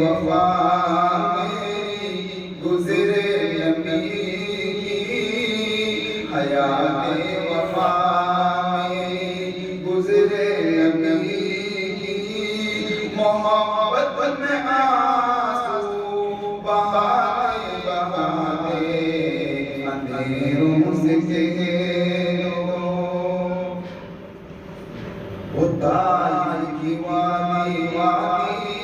وفا میری گزرے نبی کی حیات وفا میری گزرے نبی کی محبت میں آنسو بہاتے بہاتے اندھیروں سے وہ طائف کی وادی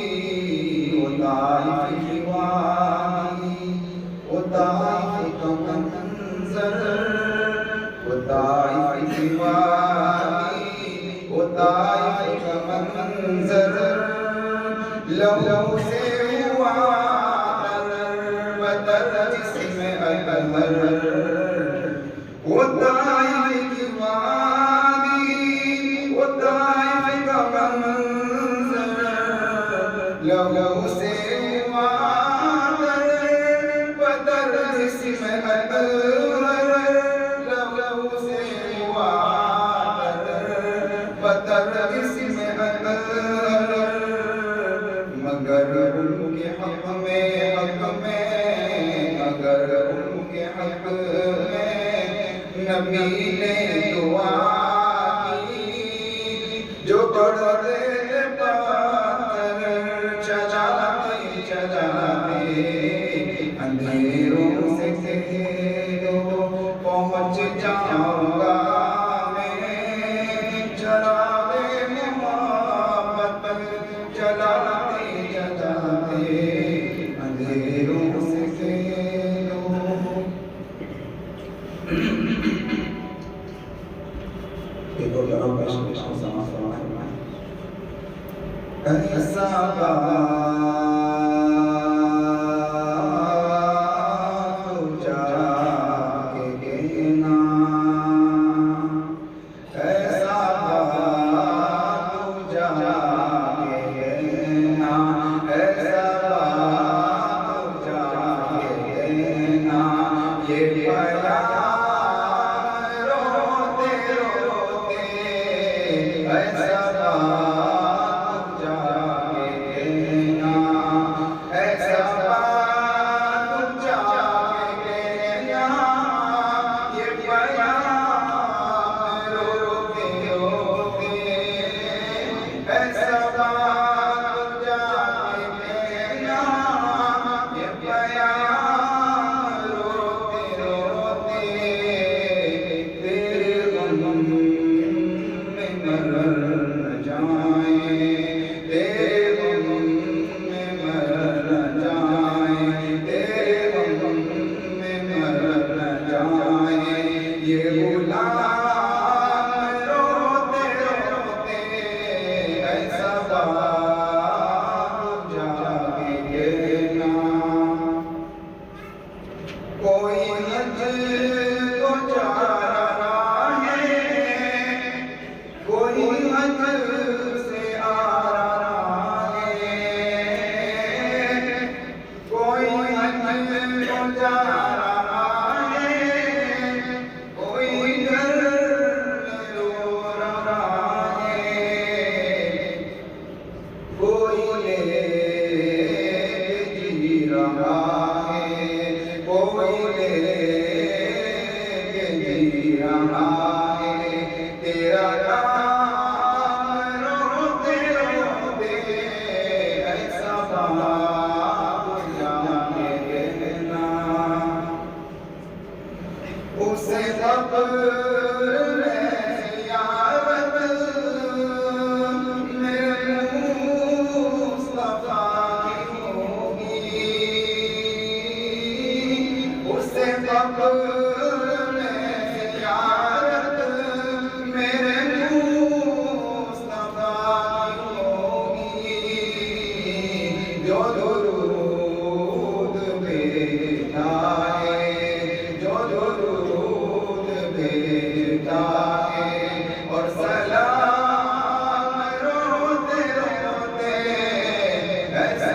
وہ طائف کی وادی وہ طائف کا منظر وہ طائف کی وادی وہ طائف کا منظر لہو سے ہوا بدر جسم اطہر وہ طائف کی وادی وہ طائف کا منظر لہو سے ہوا بدر جسم اطہر لہو سے ہوا بدر جسم اطہر مگر ان کے حق میں مگر ان کے حق میں نبی نے دعا کی جو پڑھتے پاتھر چلاتے اندھیروں سے پہنچ جاؤں گا میں چراغے محبت چلاتے اندھیروں سے ایک اور لڑاؤ پیش سماعت فرمائیں ایسا بات جا کے کہنا ایسا بات جا کے کہنا ایسا بات جا کے کہنا یہ بیان روتے روتے ایسا بات جا کے کہنا ایسا بات جا کے کہنا یہ بیان روتے روتے ایسا بات جا کے کہنا یہ بیان روتے روتے تیرے غم میں مر نہ جائیں تیرے غم میں مر نہ جائیں تیرے غم میں مر نہ جائیں یہ غلام روتے روتے ایسا بات جا کے کہنا کوئی حج کو جا رہا ہے کوئی حج سے آ رہا ہے کوئی حج کو جا رہا ہے کوئی گھر میں رو رہا ہے کوئی لے کے جی رہا ہے کوئی لے کے جی رہا ہے تیرا نام روتے روتے ایسا بات جا کے کہنا اسے قبر میں زیارت میرے مصطفیٰ کی ہوگی اسے قبر میں زیارت میرے مصطفیٰ کی ہوگی جو درود بھیجتا ہے جو درود بھیجتا ہے اور سلام روتے روتے ایسا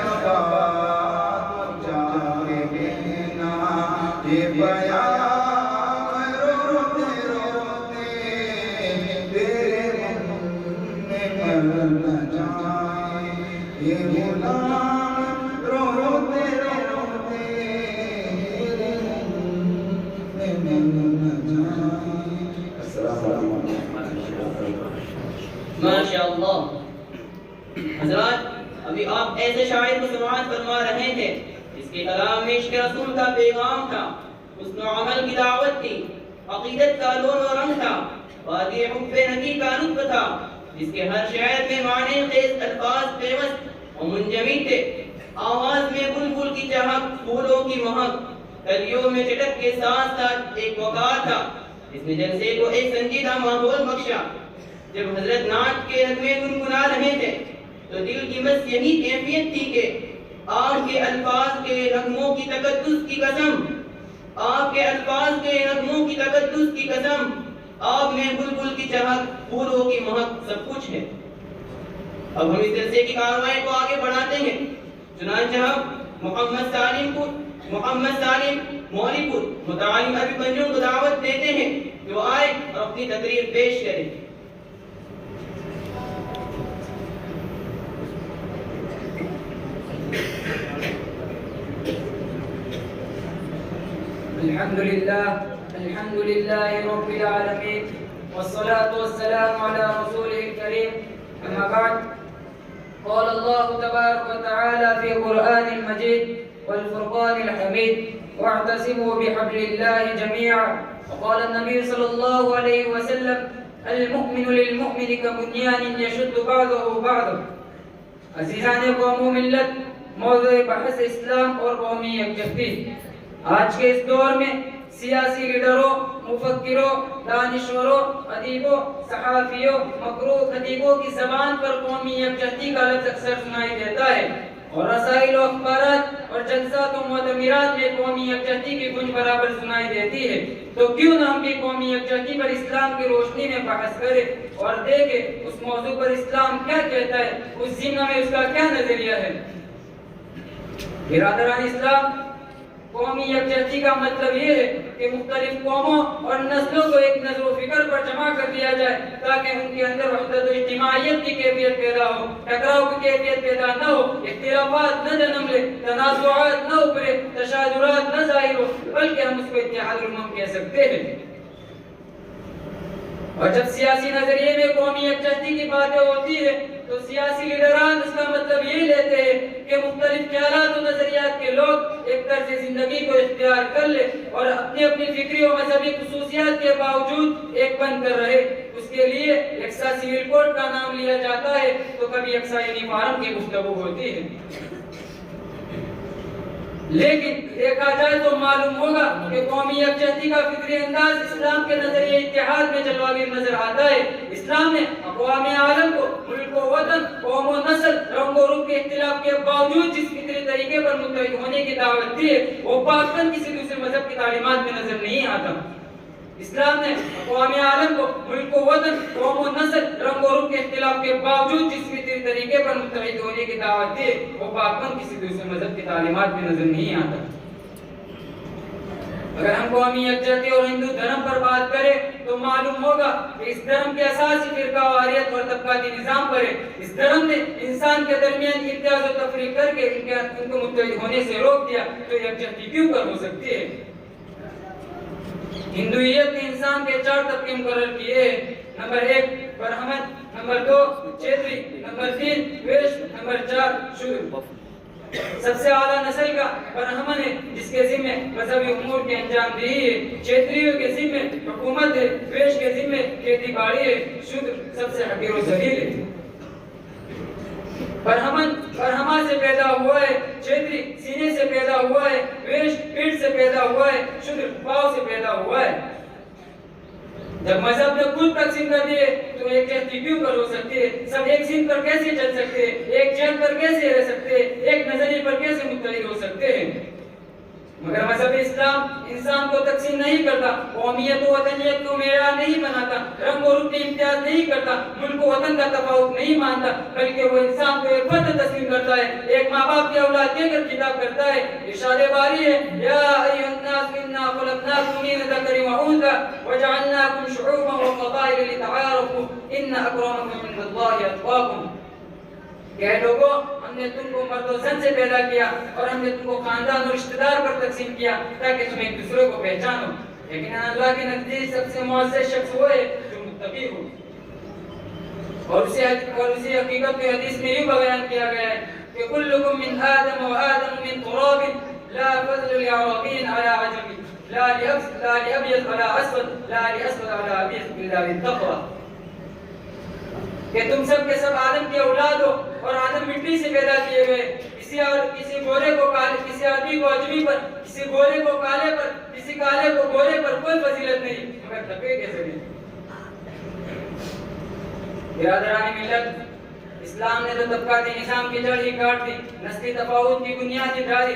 بات جا کے کہنا یہ بیان روتے روتے تیرے غم میں مر نہ جائیں یہ غلام کلام میں عشق رسول کا پیغام تھا، حسن و عمل کی دعوت تھی، عقیدت کا لون و رنگ تھا، وادی حب نبی کا لطف تھا، جس کے ہر شعر میں معنی خیز الفاظ پیوست و منجمد تھے۔ آواز میں بلبل کی چہک، پھولوں کی مہک، کلیوں میں چٹک کے ساتھ ساتھ ایک وقار تھا، جس نے جلسے کو ایک سنجیدہ ماحول بخشا۔ جب حضرت نعت کے نغمے گنگنا رہے تھے تو دل کی بس یہی کیفیت تھی کہ آپ کے الفاظ کے نغموں کی تقدس کی قسم، آپ کے الفاظ کے نغموں کی تقدس کی قسم، آپ میں بلبل کی چہک، پھولوں کی مہک سب کچھ ہے۔ اب ہم اس جلسے کی کارروائی کو آگے بڑھاتے ہیں۔ چنانچہ ہم محمد سالم مولی پور متعلم ابھی بنجوں کو دعوت دیتے ہیں جو آئے اور اپنی تقریر پیش کریں۔ الحمد لله رب العالمين والصلاة والسلام على رسوله الكريم أما بعد قال الله تبارك وتعالى في القرآن المجيد والفرقان الحميد واعتصموا بحبل الله جميعا، وقال النبي صلى الله عليه وسلم المؤمن للمؤمن كبنيان يشد بعضه بعضا۔ عزیزان قوم و ملت، موضوع بحث اسلام اور قومی یکجہتی۔ آج کے اس دور میں سیاسی لیڈروں، مفکروں، دانشوروں، ادیبوں، صحافیوں، مقروء خطیبوں کی زبان پر قومی یکجہتی کا لفظ اکثر سنائی دیتا ہے، اور رسائل و اخبارات اور جلسات و معتمرات میں قومی یکجہتی کی گونج برابر سنائی دیتی ہے۔ تو کیوں نہ ہم بھی قومی یکجہتی پر اسلام کی روشنی میں بحث کریں اور دیکھیں اس موضوع پر اسلام کیا کہتا ہے، اس زمرہ میں اس کا کیا نظریہ ہے۔ برادران اسلام، قومی یکجہتی کا مطلب یہ ہے کہ مختلف قوموں اور نسلوں کو ایک نظر و فکر پر جمع کر دیا جائے تاکہ ان کے اندر وحدت و اجتماعیت کی کیفیت پیدا ہو، ٹکراؤ کی کیفیت پیدا نہ ہو، اختلافات نہ جنم لے، تنازعات نہ ابھرے، تشاجرات نہ ظاہر ہو، بلکہ ہم اس کو اتحاد الامم کہہ سکتے ہیں۔ اور جب سیاسی نظریے میں قومی یکجہتی کی باتیں ہوتی ہے تو سیاسی لیڈران اس کا مطلب یہ لیتے ہیں کہ مختلف خیالات و نظریات کے لوگ ایک طرز زندگی کو اختیار کر لے اور اپنی اپنی فکری و مذہبی خصوصیات کے باوجود ایک بن کر رہے۔ اس کے لیے یکساں سول کوڈ کا نام لیا جاتا ہے تو کبھی یکساں یونیفارم کی گفتگو ہوتی ہے۔ لیکن دیکھا جائے تو معلوم ہوگا کہ قومی یکجہتی کا فکری انداز اسلام کے نظریے اتحاد میں جلوہ گر نظر آتا ہے۔ اسلام نے اقوام عالم کو ملک و وطن، قوم و نسل، رنگ و روپ کے اختلاف کے باوجود جس فکری طریقے پر متحد ہونے کی دعوت دی ہے وہ پاکستان کسی دوسرے مذہب کی تعلیمات میں نظر نہیں آتا۔ اسلام نے اقوام عالم کو ملک و وطن، قوم و نسل، رنگ و روپ کے اختلاف کے باوجود جس فطری طریقے پر متحد ہونے کی دعوت دی وہ پاکستان کسی دوسرے مذہب کی تعلیمات میں نظر نہیں آتا۔ اگر ہم قومی یکجہتی اور ہندو دھرم پر بات کریں تو معلوم ہوگا کہ اس دھرم کے اساسی فرقہ واریت اور طبقاتی نظام پر ہے۔ اس دھرم نے انسان کے درمیان امتیاز و تفریق کر کے ان کو متحد ہونے سے روک دیا، تو یکجہتی کیوں کر ہو سکتی ہے؟ ہندویت نے انسان کے 4 طبقے مقرر کیے ہیں۔ Number 1 Brahmin, number 2 Chhetri, number 3 Vaishya, number 4 Shudra. سب سے اعلیٰ نسل کا برہمن ہے جس کے ذمہ مذہبی امور کی انجام دہی ہے، چیتریوں کے ذمہ حکومت ہے، ویش کے ذمہ کھیتی باڑی ہے، شودر سب سے حقیر و ذلیل ہے۔ برہمن برہما سے پیدا ہوا ہے، چیتری سینے سے پیدا ہوا ہے، ویش پیٹ سے پیدا ہوا ہے، شودر پاؤں سے پیدا ہوا ہے۔ جب مذہب نے خود تقسیم کر دیے تو ایک جہتی کیوں کر ہو سکتی ہے؟ سب ایک سین پر کیسے چل سکتے ہیں؟ ایک جہت پر کیسے رہ سکتے ہیں؟ ایک نظریے پر کیسے متحد ہو سکتے ہیں؟ مگر مذہب اسلام انسان کو تقسیم نہیں کرتا، قومیت و وطنیت کو معیار نہیں بناتا، رنگ و روپ کے امتیاز نہیں کرتا، ملک و وطن کا تفاوت نہیں مانتا، بلکہ وہ انسان کو ایک فرد تسلیم کرتا ہے، ایک ماں باپ کی اولاد دے کر خطاب کرتا ہے۔ ارشاد باری ہے یا ایھا الناس انا خلقناکم من ذکر و انثی وجعلناکم شعوبا وقبائل لتعارفوا ان اکرمکم عند اللہ اتقاکم۔ کہ لوگوں، ہم نے تم کو مرد و زن سے پیدا کیا اور ہم نے تم کو خاندان اور رشتہ دار پر تقسیم کیا تاکہ تم ایک دوسرے کو پہچانو، لیکن اللہ کے نزدیک سب سے معزز شخص وہ ہے جو متقی ہو۔ اور اسی حقیقت کو حدیث میں یوں بیان کیا گیا ہے کہ کلکم من آدم و آدم من تراب لا فضل لعربي على عجمي لا لأبيض على أسود لا لأسود على أبيض إلا بالتقوى. کہ تم سب کے سب آدم کی اولاد ہو اور آدم مٹی سے پیدا کیے گئے. کسی گورے کو کالے، کسی عربی کو عجمی پر، کسی گورے کو کالے پر، کسی کالے کو گورے پر کوئی فضیلت نہیں مگر تقوی کے ذریعے. برادران ملت، اسلام نے تو طبقاتی نظام کی جڑ ہی کاٹ دی، نسلی تفاوت کی بنیاد ہی ڈالی،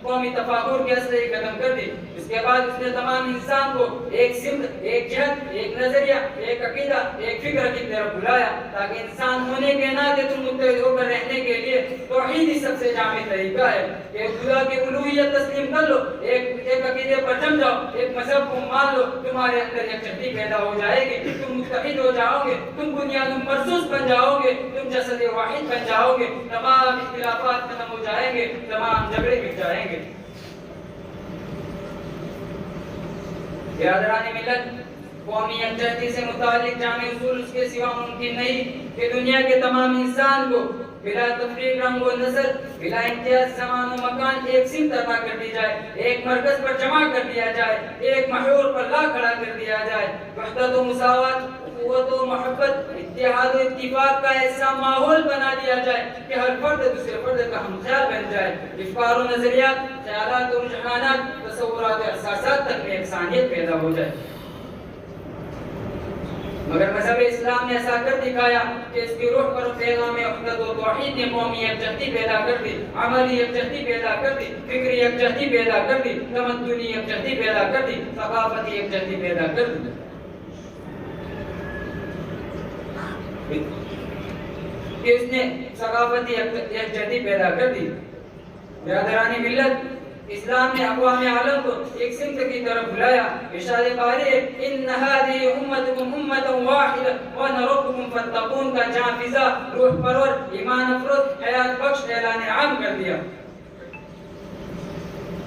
قومی تفاخر کے اصل ہی ختم کر دی. اس کے بعد اس نے تمام انسان کو ایک سمت، ایک جہت، ایک نظریہ، ایک عقیدہ، ایک فکر کی طرف بلایا تاکہ انسان ہونے کے ناطے تم متحد ہو کر رہنے کے لیے توحید ہی سب سے جامع طریقہ ہے کہ خدا کی الوہیت تسلیم کر لو، ایک عقیدے پر جم جاؤ، ایک مذہب کو مان لو، تمہارے اندر یکجہتی پیدا ہو جائے گی، تم متحد ہو جاؤ گے، تم بنیاد مرصوص بن جاؤ گے، تم جسد واحد بن جاؤ گے، تمام اختلافات ختم ہو جائیں گے، تمام جھگڑے مٹ جائیں گے. برادران ملت، قومی یکجہتی سے متعلق جامع اصول اس کے سوا ممکن نہیں کہ دنیا کے تمام انسان کو بلا تفریق رنگ و نسل، بلا امتیاز زمان و مکان ایک سمت عطا کر دی جائے، ایک مرکز پر جمع کر دیا جائے، ایک محور پر لا کھڑا کر دیا جائے. وحدت و مساوات، قوت و محبت، اتحاد و اتفاق کا ایسا ماحول بنا دیا جائے کہ ہر فرد دوسرے فرد کا ہم خیال بن جائے. افکار و نظریات، خیالات و رجحانات، تصورات و احساسات تک میں یکسانیت پیدا ہو جائے. مگر مذہب اسلام نے ایسا کر دکھایا کہ اس کی روح پر پیغام وحدت و توحید نے قومی یکجہتی پیدا کر دی، عملی یکجہتی پیدا کر دی، فکری یکجہتی پیدا کر دی، تمدنی یکجہتی پیدا کر دی، ثقافتی یکجہتی پیدا کر دی. کہ اس نے ثقافتی یکجہتی پیدا کر دی. برادران ملت، اسلام نے اقوام عالم کو ایک سمت کی طرف بلایا. ارشاد باری ہے ان هذه امتكم امه واحده وانا ربكم فاتقون کا جاں فضا، روح پرور، ایمان افروز، حیات بخش اعلان عام کر دیا.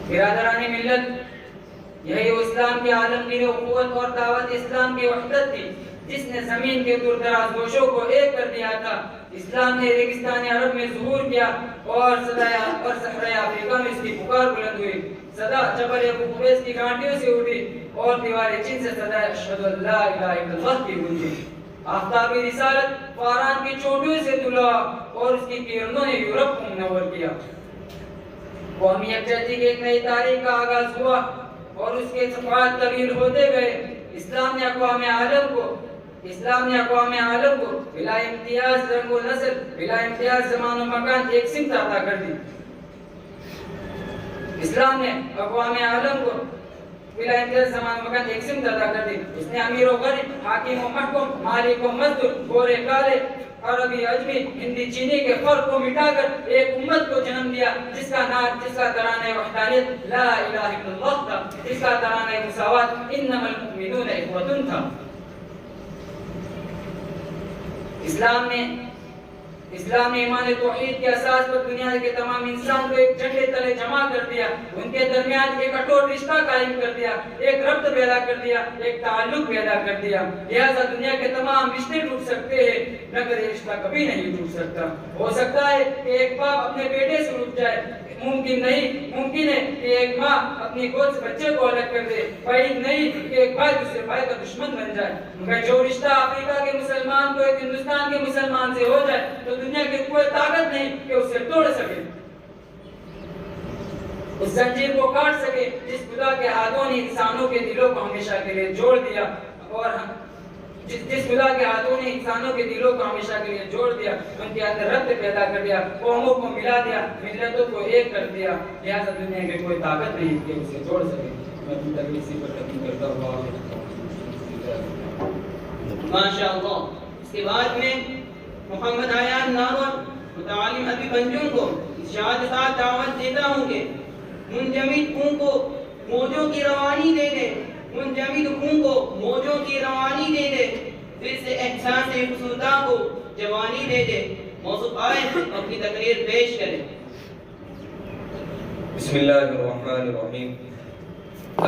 برادران ملت، یہی اسلام کے عالمگیر قوت اور دعوت اسلام کی وحدت تھی جس نے زمین کے دور دراز گوشوں کو ایک کر دیا تھا. اسلام نے ریگستان عرب میں ظہور کیا اور صحرائے افریقہ میں اس کی پکار بلند ہوئی. صدا جبل ابو قبیس کی گھاٹیوں سے اٹھی اور دیوار چین سے صدا اشہد ان لا الہ الا اللہ کی گونجی. آفتابی رسالت فاران کی چوٹیوں سے دھلا اور اس کی کرنوں نے یورپ کو منور کیا. قومی یکجہتی کی ایک نئی تاریخ کا آغاز ہوا اور اس کے صفحات طویل ہوتے گئے. اسلام نے اقوام عالم کو بلا امتیاز رنگ و نسل، بلا امتیاز زمان و مکان ایک سمت عطا کر دی. اسلام نے اقوام عالم کو بلا امتیاز زمان و مکان ایک سمت عطا کر دی. اس نے امیر و غریب، حاکم و محکوم، مالک و مزدور، گورے کالے، عربی عجمی، ہندی چینی کے فرق کو مٹا کر ایک امت کو جنم دیا جس کا ترانہ وحدانیت لا الہ الا اللہ تھا، جس کا ترانہ مساوات انما المؤمنون اخوۃ تھا. اسلام نے ایمان توحید کے اساس پر دنیا کے تمام انسان کو ایک جھنڈے تلے جمع کر دیا، ان کے درمیان ایک اٹوٹ رشتہ قائم کر دیا، ایک ربط پیدا کر دیا، ایک تعلق پیدا کر دیا. لہذا دنیا کے تمام رشتے ٹوٹ سکتے ہیں مگر یہ رشتہ کبھی نہیں ٹوٹ سکتا. ہو سکتا ہے کہ ایک باپ اپنے بیٹے سے رک جائے، ممکن نہیں. ممکن ہے کہ ایک ماں اپنی گود سے بچے کو الگ کر دے، بعید نہیں کہ ایک بھائی دوسرے بھائی کا دشمن بن جائے. مگر جو رشتہ افریقہ کے مسلمان کو ایک ہندوستان کے مسلمان سے ہو جائے تو دنیا کی کوئی طاقت نہیں کہ اسے توڑ سکے، اس زنجیر کو کاٹ سکے جس خدا کے ہاتھوں نے انسانوں کے دلوں کو ہمیشہ کے لیے جوڑ دیا، اور جس خدا کے ہاتھوں نے انسانوں کے دلوں کو ہمیشہ کے لیے جوڑ دیا، ان کے اندر ربط پیدا کر دیا، قوموں کو ملا دیا، ملتوں کو ایک کر دیا. لہذا دنیا کی کوئی طاقت نہیں کہ اسے توڑ سکے. میں اپنی تقریر اسی پر ختم کرتا ہوں. ماشاءاللہ. اس کے بعد میں محمد عیان ناور متعلم ابی بنجوں کو ارشاد ساتھ دعوت دیتا ہوں کہ منجمد خون کو موجوں کی روانی دے دے، منجمد خون کو موجوں کی روانی دے دے، پھر سے احساس خصوصا کو جوانی دے دے. موضوع آئے اپنی تقریر پیش کریں. بسم اللہ الرحمن الرحیم.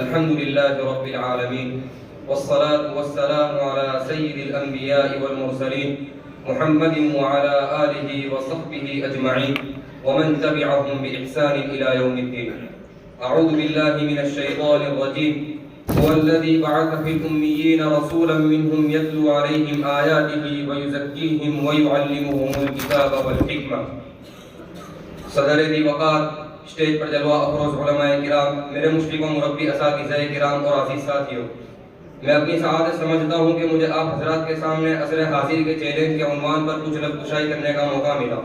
الحمدللہ رب العالمین والصلاة والسلام على سید الانبیاء والمرسلین محمد وعلى آلہ وصحبہ اجمعین ومن تبعهم بإحسان إلى يوم الدين. أعوذ بالله من الشيطان الرجيم هو الذي بعث في الأميين رسولا منهم يتلو عليهم آياته ويزكيهم ويعلمهم الكتاب والحكمة. صدر دی وقار اسٹیج پر جلوہ افروز علماء کرام، میرے مشرق و مربی اساتذہ کرام اور عزیز ساتھیوں، میں اپنی سعادت سمجھتا ہوں کہ مجھے آپ حضرات کے سامنے عصر حاضر کے چیلنج کے عنوان پر کچھ لفظ کشائی کرنے کا موقع ملا.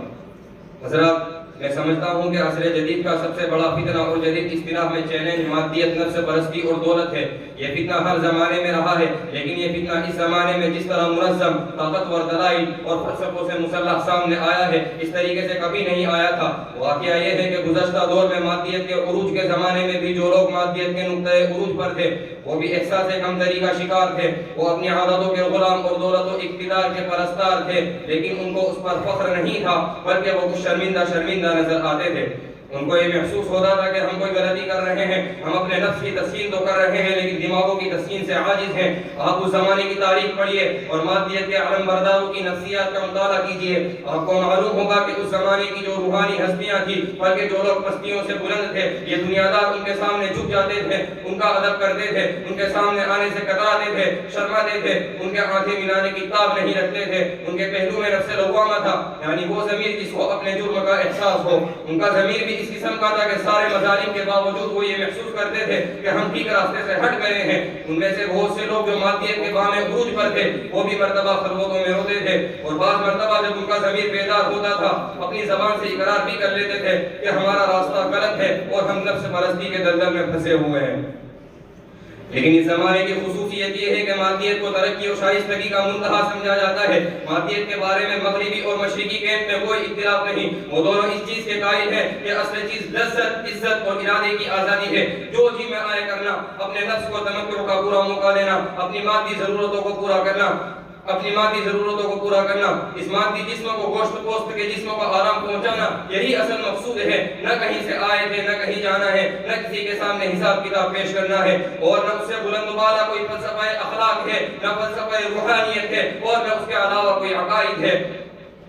حضرات، میں سمجھتا ہوں کہ عصر جدید کا سب سے بڑا فتنہ اور جدید اصطلاح میں چیلنج مادیت، نفس پرستی اور دولت ہے. یہ فتنہ ہر زمانے میں رہا ہے، لیکن یہ فتنہ اس زمانے میں جس طرح منظم، طاقتور دلائل اور فلسفوں سے مسلح سامنے آیا ہے، اس طریقے سے کبھی نہیں آیا تھا. واقعہ یہ ہے کہ گزشتہ دور میں مادیت کے عروج کے زمانے میں بھی جو لوگ مادیت کے نقطۂ عروج پر تھے، وہ بھی احساس کمتری کا شکار تھے. وہ اپنی عادتوں کے غلام اور دولت و اقتدار کے پرستار تھے، لیکن ان کو اس پر فخر نہیں تھا، بلکہ وہ کچھ شرمندہ نظر آتے تھے. ان کو یہ محسوس ہوتا تھا کہ ہم کوئی غلطی کر رہے ہیں، ہم اپنے نفس کی تسکین تو کر رہے ہیں لیکن دماغوں کی تسکین سے عاجز ہیں. آپ اس زمانے کی تاریخ پڑھیے اور مادیت کے علم برداروں کی نفسیات کا مطالعہ کیجیے. آپ کو معلوم ہوگا کہ اس زمانے کی جو روحانی ہستیاں تھیں، بلکہ جو لوگ پستیوں سے بلند تھے، یہ دنیا دار ان کے سامنے جھک جاتے تھے، ان کا ادب کرتے تھے، ان کے سامنے آنے سے کتراتے تھے، شرماتے تھے، ان کے آنکھیں ملانے کی تاب نہیں رکھتے تھے. ان کے پہلو میں نفس لوامہ تھا، یعنی وہ ضمیر جس کو اپنے جرم کا احساس ہو. ان کا ضمیر بھی اس قسم کا تھا کہ سارے مظالم کے باوجود وہ یہ محسوس کرتے تھے کہ ہم ٹھیک راستے سے ہٹ گئے ہیں. ان میں سے بہت سے لوگ جو مادیت کے بام عروج پر تھے، وہ بھی مرتبہ خلوتوں میں روتے تھے، اور بعض مرتبہ جب ان کا ضمیر بیدار ہوتا تھا، اپنی زبان سے اقرار بھی کر لیتے تھے کہ ہمارا راستہ غلط ہے اور ہم نفس پرستی کے دلدل میں پھنسے ہوئے ہیں. لیکن اس زمانے کی خصوصیت یہ ہے کہ مادیت کو ترقی اور شائستگی کا منتہا سمجھا جاتا ہے. مادیت کے بارے میں مغربی اور مشرقی کیمپ میں کوئی اختلاف نہیں. وہ دونوں اس چیز کے قائل ہیں کہ اصل چیز لذت، عزت اور ارادے کی آزادی ہے. جو جی میں آئے کرنا، اپنے نفس کو تمتع کا پورا موقع دینا، اپنی مادی ضرورتوں کو پورا کرنا، اس مادی جسم کو گوشت پوست کے جسم کو آرام پہنچانا، یہی اصل مقصود ہے. نہ کہیں سے آئے تھے، نہ کہیں جانا ہے، نہ کسی کے سامنے حساب کتاب پیش کرنا ہے، اور نہ اس سے بلند بالا کوئی فلسفہ اخلاق ہے، نہ فلسفہ روحانیت ہے، اور نہ اس کے علاوہ کوئی عقائد ہے،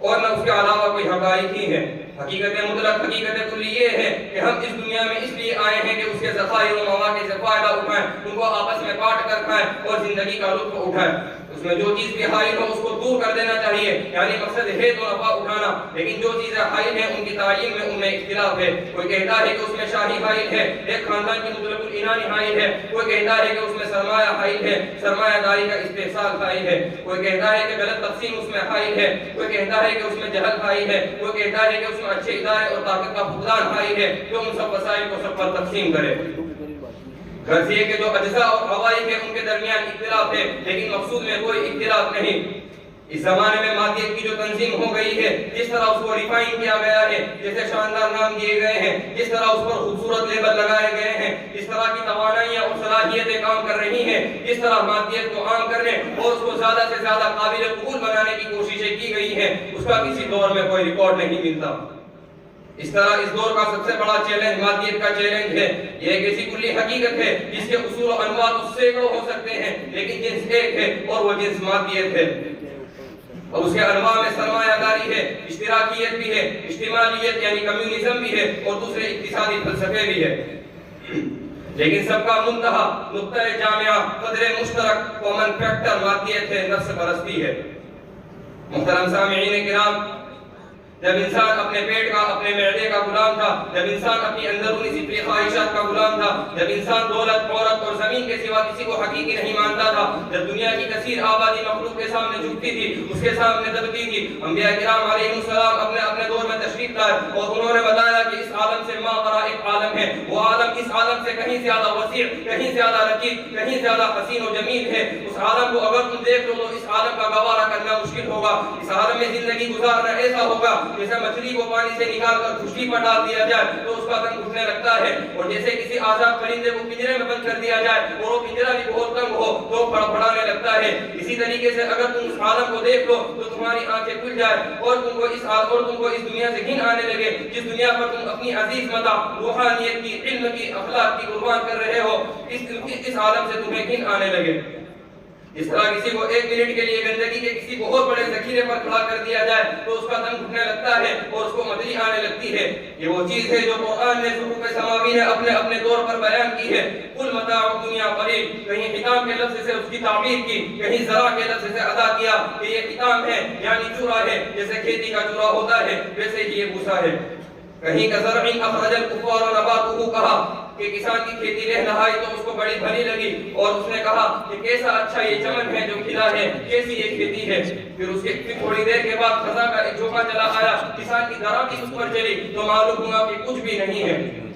اور نہ اس کے علاوہ کوئی حقائق ہی ہے. حقیقت مطلق، حقیقت کلی یہ ہے کہ ہم اس دنیا میں اس لیے آئے ہیں کہ اس کے ذخائر و مواقع سے فائدہ اٹھائیں، ان کو آپس میں کاٹ کر کھائیں اور زندگی کا لطف اٹھائیں. اس میں جو چیز بھی حائل ہو اس کو دور کر دینا چاہیے، یعنی مقصد ہے تو نفع اٹھانا. لیکن جو چیزیں حائل ہیں ان کی تعین میں ان میں اختلاف ہے. کوئی کہتا ہے کہ اس میں شاہی حائل ہے، ایک خاندان کی مطلق العنانی حائل ہے. کوئی کہتا ہے کہ اس میں سرمایہ حائل ہے، سرمایہ داری کا استحصال حائل ہے. کوئی کہتا ہے کہ غلط تقسیم اس میں حائل ہے. کوئی کہتا ہے کہ اس میں جہل حائل ہے. کوئی کہتا ہے کہ اس میں اچھے ادارے اور طاقت کا فقدان حائل ہے. جو ان سب وسائل کو سب پر تقسیم کرے. غرض یہ کہ جو اجزاء اور حوائج ہیں ان کے درمیان اختلاف ہے، لیکن مقصود میں کوئی اختلاف نہیں. اس زمانے میں مادیت کی جو تنظیم ہو گئی ہے، جس طرح اس کو ریفائن کیا گیا ہے، جیسے شاندار نام دیے گئے ہیں، جس طرح اس پر خوبصورت لیبل لگائے گئے ہیں، جس طرح کی توانائیاں اور صلاحیتیں کام کر رہی ہیں، جس طرح مادیت کو عام کرنے اور اس کو زیادہ سے زیادہ قابل قبول بنانے کی کوششیں کی گئی ہیں، اس کا کسی دور میں کوئی ریکارڈ نہیں ملتا. اس طرح اس دور کا سب سے بڑا چیلنج مادیت کا چیلنج ہے. یہ ایک ایسی کلی حقیقت ہے جس کے اصول و انواع اس سینکڑوں ہو سکتے ہیں، لیکن جنس ایک ہے اور وہ جنس مادیت ہے. اور اس کے انواع میں سرمایہ داری ہے، اشتراکیت بھی ہے، اجتماعیت یعنی کمیونزم بھی ہے، اور دوسرے اقتصادی فلسفے بھی ہے. لیکن سب کا منتہا، نقطۂ جامعہ، قدر مشترک، کامن فیکٹر مادیت ہے، نفس پرستی ہے. محترم سامعین کرام، جب انسان اپنے پیٹ کا، اپنے معدے کا غلام تھا، جب انسان اپنی اندرونی فطری خواہشات کا غلام تھا، جب انسان دولت، عورت اور زمین کے سوا کسی کو حقیقی نہیں مانتا تھا، جب دنیا کی کثیر آبادی مخلوق کے سامنے جھکتی تھی، اس کے سامنے دبتی تھی، انبیاء کرام علیہ السلام اپنے دور میں تشریف لائے اور انہوں نے بتایا کہ اس عالم سے ما وراء ایک عالم ہے. وہ عالم اس عالم سے کہیں زیادہ وسیع، کہیں زیادہ رقیق، کہیں زیادہ حسین و جمیل ہے. اس عالم کو اگر تم دیکھ لو تو اس عالم کا گوارا کرنا مشکل ہوگا. اس عالم میں زندگی گزارنا ایسا ہوگا جیسے مچھلی کو پانی سے نکال کر خشکی پر ڈال دیا جائے تو اس کا تن گھٹنے لگتا ہے، اور جیسے کسی آزاد پرندے کو پنجرے میں بند کر دیا جائے اور وہ پنجرا بھی بہت تنگ ہو تو پھڑپھڑانے لگتا ہے. اسی طریقے سے اگر تم اس عالم کو دیکھ لو تو تمہاری آنکھیں کھل جائے اور تم کو اس دنیا سے گھن آنے لگے جس دنیا پر تم اپنی عزیز متاع روحانیت کی، علم کی، اخلاق کی قربان کر رہے ہو. اس عالم سے تمہیں گھن آنے لگے. اس طرح کسی کو ایک منٹ کے لیے گندگی کے کسی بہت بڑے ذخیرے پر کھڑا کر دیا جائے تو اس کا دم گھٹنے لگتا ہے اور اس کو مدری آنے لگتی ہے. یہ وہ چیز ہے جو قرآن نے ظروف سماوی نے اپنے اپنے طور پر بیان کی ہے. قل متاع الدنیا قلیل، کہیں حطام کے لفظ سے اس کی تعبیر کی، کہیں ذرا کے لفظ سے ادا کیا کہ یہ حطام ہے یعنی چورا ہے، جیسے کھیتی کا چورا ہوتا ہے ویسے ہی یہ بھوسا ہے. کہیں کزرع اخرج الکفار نباتہ کہا کہ کسان کی کھیتی لہلہائی تو اس کو بڑی بھلی لگی اور اس نے کہا کہ کیسا اچھا یہ چمن ہے جو کھلا ہے، کیسی یہ کھیتی ہے. پھر اس کے تھوڑی دیر کے بعد خزاں کا ایک جھونکا چلا آیا، کسان کی درا بھی اس پر چلی تو معلوم ہوا کہ کچھ بھی نہیں ہے.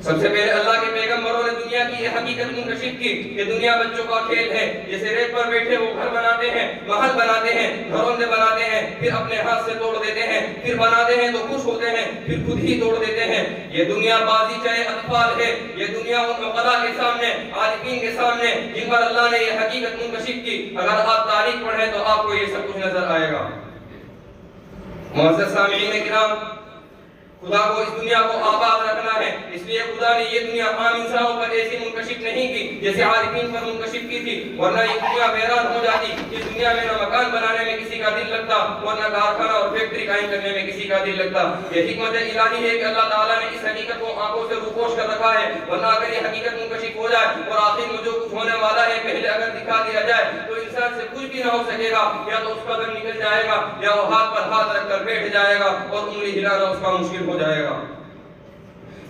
سب سے پہلے اللہ کے پیغمبروں نے دنیا کی یہ حقیقت منکشف کی کہ دنیا بچوں کا کھیل ہے. جیسے ریت پر بیٹھے وہ گھر بناتے ہیں، محل بناتے ہیں، گھروندے بناتے ہیں، پھر اپنے ہاتھ سے توڑ دیتے ہیں، پھر بناتے ہیں تو خوش ہوتے ہیں، پھر خود ہی توڑ دیتے ہیں. یہ دنیا بازی چاہے اطفال ہے، یہ دنیا ان عقلاء کے سامنے، عارفین کے سامنے جن پر اللہ نے یہ حقیقت منکشف کی، اگر آپ تاریخ پڑھیں تو آپ کو یہ سب کچھ نظر آئے گا. معزز سامعین کرام، خدا کو اس دنیا کو آباد رکھنا ہے، اس لیے خدا نے یہ دنیا عام انسانوں پر ایسی منکشف نہیں کی جیسے عارفین پر منکشف کی تھی، ورنہ یہ دنیا ویران ہو جاتی. اس دنیا میں نہ مکان بنانے میں کسی کا دل لگتا اور نہ کارخانہ اور فیکٹری قائم کرنے میں کسی کا دل لگتا. یہ حکمت الہی ہے کہ اللہ تعالیٰ نے اس حقیقت کو آنکھوں سے روپوش کر رکھا ہے، ورنہ اگر یہ حقیقت منکشف ہو جائے اور آخر میں جو کچھ ہونے والا ہے پہلے اگر دکھا دیا جائے تو انسان سے کچھ بھی نہ ہو سکے گا. یا تو اس کا دم نکل جائے گا یا وہ ہاتھ پر ہاتھ رکھ کر بیٹھ جائے گا اور انگلی ہلانا اس کا مشکل ہو جائے گا.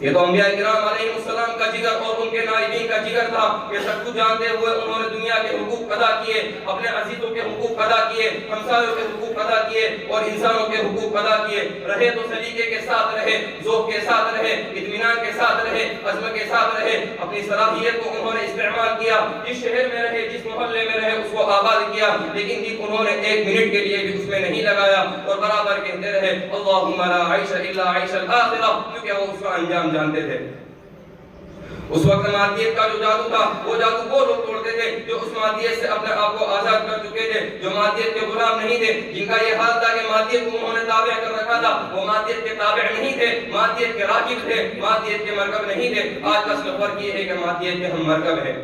یہ تو انبیاء کرام علیہ السلام کا جگر اور ان کے نائبین کا جگر تھا کہ سب کچھ جانتے ہوئے انہوں نے دنیا کے حقوق ادا کیے، اپنے عزیزوں کے حقوق ادا کیے، ہمسایوں کے حقوق ادا کیے اور انسانوں کے حقوق ادا کیے. رہے تو سلیقے کے ساتھ رہے، ذوق کے ساتھ رہے، اطمینان کے ساتھ رہے، عزم کے ساتھ رہے. اپنی صلاحیت کو انہوں نے استعمال کیا، جس شہر میں رہے، جس محلے میں رہے اس کو آباد کیا، لیکن جب انہوں نے ایک منٹ کے لیے بھی اس میں نہیں لگایا اور برابر کہتے رہے اللہم لا عیش الا عیش الآخرہ، کیونکہ وہ اس کا انجام جانتے تھے. اس وقت مادیت کا جو جادو تھا وہ جادو وہ لوگ توڑتے تھے جو اس مادیت سے اپنے آپ کو آزاد کر چکے تھے، جو مادیت کے غلام نہیں تھے، جن کا یہ حال تھا کہ مادیت کو انہوں نے تابع کر رکھا تھا. وہ مادیت کے تابع نہیں تھے، مادیت کے راکب تھے، مادیت کے مرکب نہیں تھے. آج کا اصل فرق یہ ہے کہ مادیت کے ہم مرکب ہیں.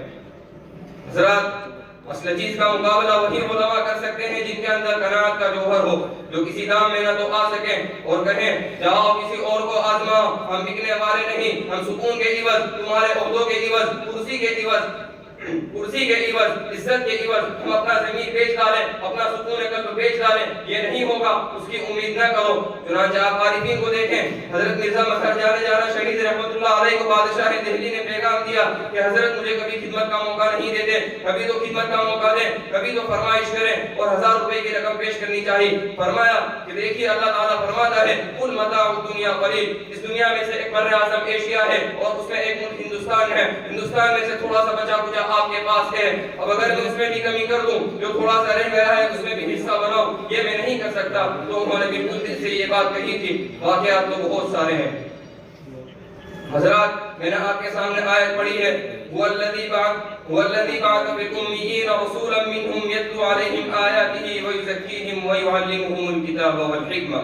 حضرات، اصل چیز کا مقابلہ وہی علماء کر سکتے ہیں جن کے اندر قناعت کا جوہر ہو، جو کسی دام میں نہ تو آ سکیں اور کہیں جاؤ کسی اور کو آزماؤ، ہم بکنے والے نہیں، ہم سکون کے عوض، تمہارے عہدوں کے عوض، کرسی کے عوض، عزت کے عوض ہم اپنا زمین بیچ ڈالیں، اپنا سکون قلب بیچ ڈالیں. یہ نہیں ہوگا، اس کی امید نہ کرو. چنانچہ آپ عارفین کو دیکھیں، حضرت مرزا مظہر جانا شہید رحمت اللہ علیہ کو بادشاہ دہلی نے پیغام دیا کہ حضرت مجھے کبھی خدمت کا موقع نہیں دیتے، کبھی تو خدمت کا موقع دیں، کبھی تو فرمائش کریں اور 1000 روپے کی رقم پیش کرنی چاہیے. فرمایا کہ دیکھیے اللہ تعالیٰ فرماتا ہے قل متاع الدنیا قلیل، اس دنیا میں سے ایک بر اعظم ایشیا ہے اور اس میں ایک ملک ہندوستان ہے، ہندوستان میں سے تھوڑا سا بچا کچا آپ کے پاس ہے. اب اگر میں اس میں بھی کمی کر دوں، جو تھوڑا سا رہ گیا ہے اس میں بھی حصہ بناؤ، یہ میں نہیں کر سکتا. تو انہوں نے بالکل دل سے یہ بات کہی تھی. واقعات تو بہت سارے ہیں. حضرات، میں نے آپ کے سامنے آیت پڑھی ہے هو الذي بعث في الأميين رسولا منهم يتلو عليهم آياته ويزكيهم ويعلمهم الكتاب والحكمة.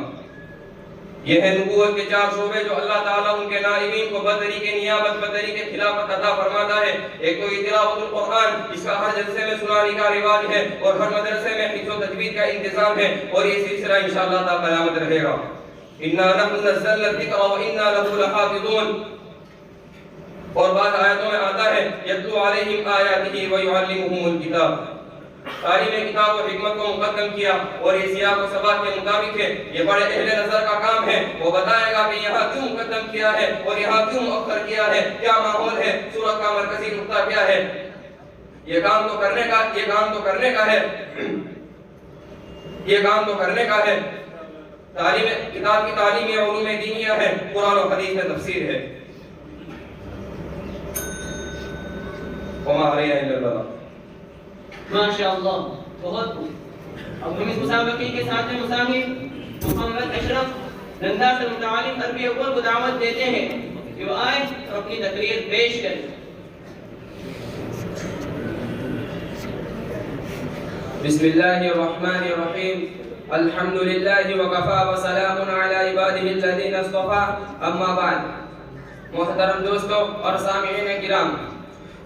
یہ ہے نبوت کے 4 شعبے جو اللہ تعالیٰ ان کے نائبین کو بدری کے نیابت، بدری کے خلافت عطا فرماتا ہے. ایک تو تلاوت القرآن، اس کا ہر جلسے میں سنانے کا رواج ہے اور ہر مدرسے میں حفظ و تجوید کا انتظام ہے اور یہ سلسلہ انشاءاللہ تا قیامت رہے گا. انا نحن نزلنا الذکر وانا له لحافظون. اور بعض آیتوں میں آتا ہے یتلو علیہم آیاتہ ویعلمہم الکتاب. تعلیم کتاب و حکمت کو مقدم کیا اور یہ سیاق و سباق کے مطابق ہے. یہ بڑے اہل نظر کا کام ہے، وہ بتائے گا کہ یہاں کیوں مقدم کیا ہے اور یہاں کیوں مؤخر کیا ہے، کیا ماحول ہے، سورت کا مرکزی نقطہ کیا ہے. یہ کام تو کرنے کا ہے، یہ کام تو کرنے کا ہے. تعلیم کتاب کی تعلیم علوم دینیہ ہے، قرآن و حدیث میں تفسیر ہے. وما علینا الا البلاغ. ماشاءاللہ، بہت خوب. اب ہم اس مسابقے کے ساتھ مسابق محمد اشرف نندا سے متعلم عربی اول کو دعوت دیتے ہیں کہ وہ آئے اور اپنی تقریر پیش کریں. بسم اللہ الرحمن الرحیم. الحمد للہ وکفا وسلام علی عبادہ الذین اصطفى. اما بعد، محترم دوستو اور سامعین کرام،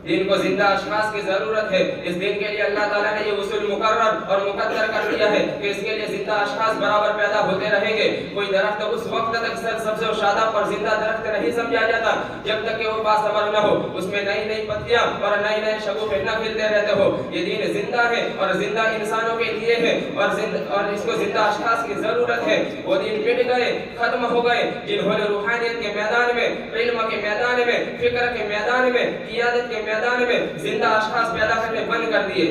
دین کو زندہ اشخاص کی ضرورت ہے. اس دین کے لیے اللہ تعالیٰ نے یہ اصول مقرر اور مقدر کر دیا ہے کہ اس کے لیے زندہ اشخاص برابر پیدا ہوتے رہیں گے. کوئی درخت اس وقت تک سبز و شاداب اور زندہ درخت نہیں سمجھا جاتا جب تک کہ وہ باثمر نہ ہو, اس میں نئی نئی پتیاں اور نئے نئے شگوفے نہ کھلتے رہتے ہو. یہ دین زندہ ہے اور زندہ انسانوں کے لیے ہے اور اس کو زندہ اشخاص کی ضرورت ہے. وہ دین مٹ گئے, ختم ہو گئے جنہوں نے روحانیت کے میدان میں, علم کے میدان میں, فکر کے میدان میں, قیادت کے میدان میں زندہ اشخاص پیدا کرنے بند کر دیے.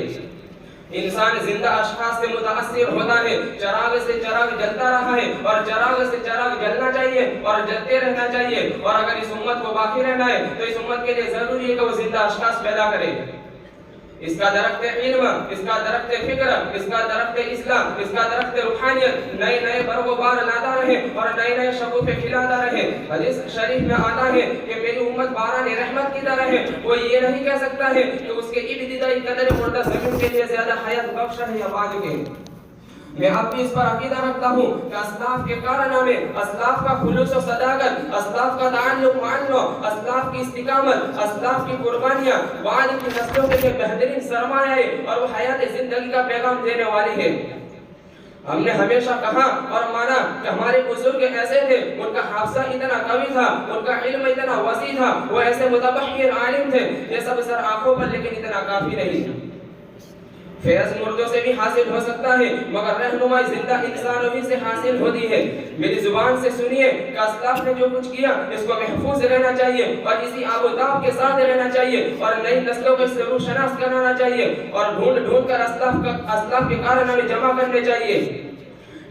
انسان زندہ اشخاص سے متاثر ہوتا ہے. چراغ سے چراغ جلتا رہا ہے اور چراغ سے چراغ جلنا چاہیے اور جلتے رہنا چاہیے. اور اگر اس امت کو باقی رہنا ہے تو اس امت کے لیے ضروری ہے کہ وہ زندہ اشخاص پیدا کرے. اس کا درخت علم, اس کا درخت فکر, اس کا درخت اسلام, اس کا درخت روحانیت نئے نئے برگ و بار لاتا رہے اور نئے نئے شگوفے کھلاتا رہے. حدیث شریف میں آتا ہے کہ میری امت باران رحمت کی طرح ہے. وہ یہ نہیں کہہ سکتا ہے کہ اس کے ابتدائی قدر مردہ زمین کے لیے زیادہ حیات بخش ہے یا بعد کے. میں اب بھی اس پر عقیدہ رکھتا ہوں کہ اسلاف کے کارنامے, اسلاف کا خلوص و صداقت, اسلاف کا تعلق معنو, اسلاف کی استقامت, اسلاف کی قربانیاں بعد کی نسلوں کے لیے بہترین سرمایہ ہے اور وہ حیات زندگی کا پیغام دینے والی ہے. ہم نے ہمیشہ کہا اور مانا کہ ہمارے بزرگ ایسے تھے, ان کا حافظہ اتنا قوی تھا, ان کا علم اتنا وسیع تھا, وہ ایسے متبحر عالم تھے. یہ سب سر آنکھوں پر لیکن اتنا کافی نہیں. فیض مردوں سے بھی حاصل ہو سکتا ہے مگر رہنمائی زندہ انسانوں ہی سے حاصل ہوتی ہے. میری زبان سے سنیے کہ اسلاف نے جو کچھ کیا اس کو محفوظ رہنا چاہیے اور اسی آب و تاب کے ساتھ رہنا چاہیے اور نئی نسلوں کو اس سے روشناس کرانا چاہیے اور ڈھونڈ کر اسلاف کے کارنامے جمع کرنے چاہیے.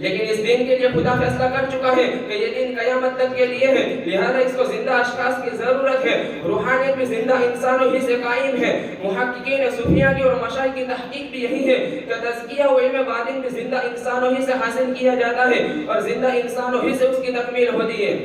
لیکن اس دین کے لیے خدا فیصلہ کر چکا ہے کہ یہ دین قیامت تک کے لیے ہے, لہذا اس کو زندہ اشخاص کی ضرورت ہے. روحانیت بھی زندہ انسانوں ہی سے قائم ہے. محققین صوفیہ کی اور مشائخ کی تحقیق بھی یہی ہے کہ تزکیہ و علم باطن بھی زندہ انسانوں ہی سے حاصل کیا جاتا ہے اور زندہ انسانوں ہی سے اس کی تکمیل ہوتی ہے.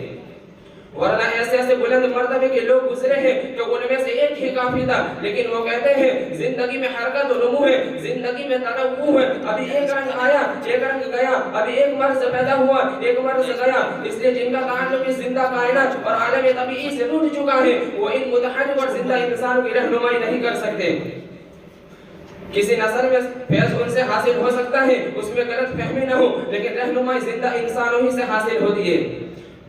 ورنہ ایسے ایسے بلند مرتبے کے لوگ گزرے ہیں کہ ان میں سے ایک ہی کافی تھا, لیکن وہ کہتے ہیں زندگی میں حرکت و نمو ہے, زندگی میں تنوع ہے. ابھی ایک رنگ آیا, ایک رنگ گیا, ابھی ایک مرض پیدا ہوا, ایک مرض گیا. اس لیے جن کا تعلق اس زندہ کائنات اور عالم طبیعی سے ٹوٹ چکا ہے وہ ان متحرک اور زندہ انسانوں کی رہنمائی نہیں کر سکتے. کسی نسل میں فیض ان سے حاصل ہو سکتا ہے, اس میں غلط فہمی نہ ہو, لیکن رہنمائی زندہ انسانوں ہی سے حاصل ہوتی ہے.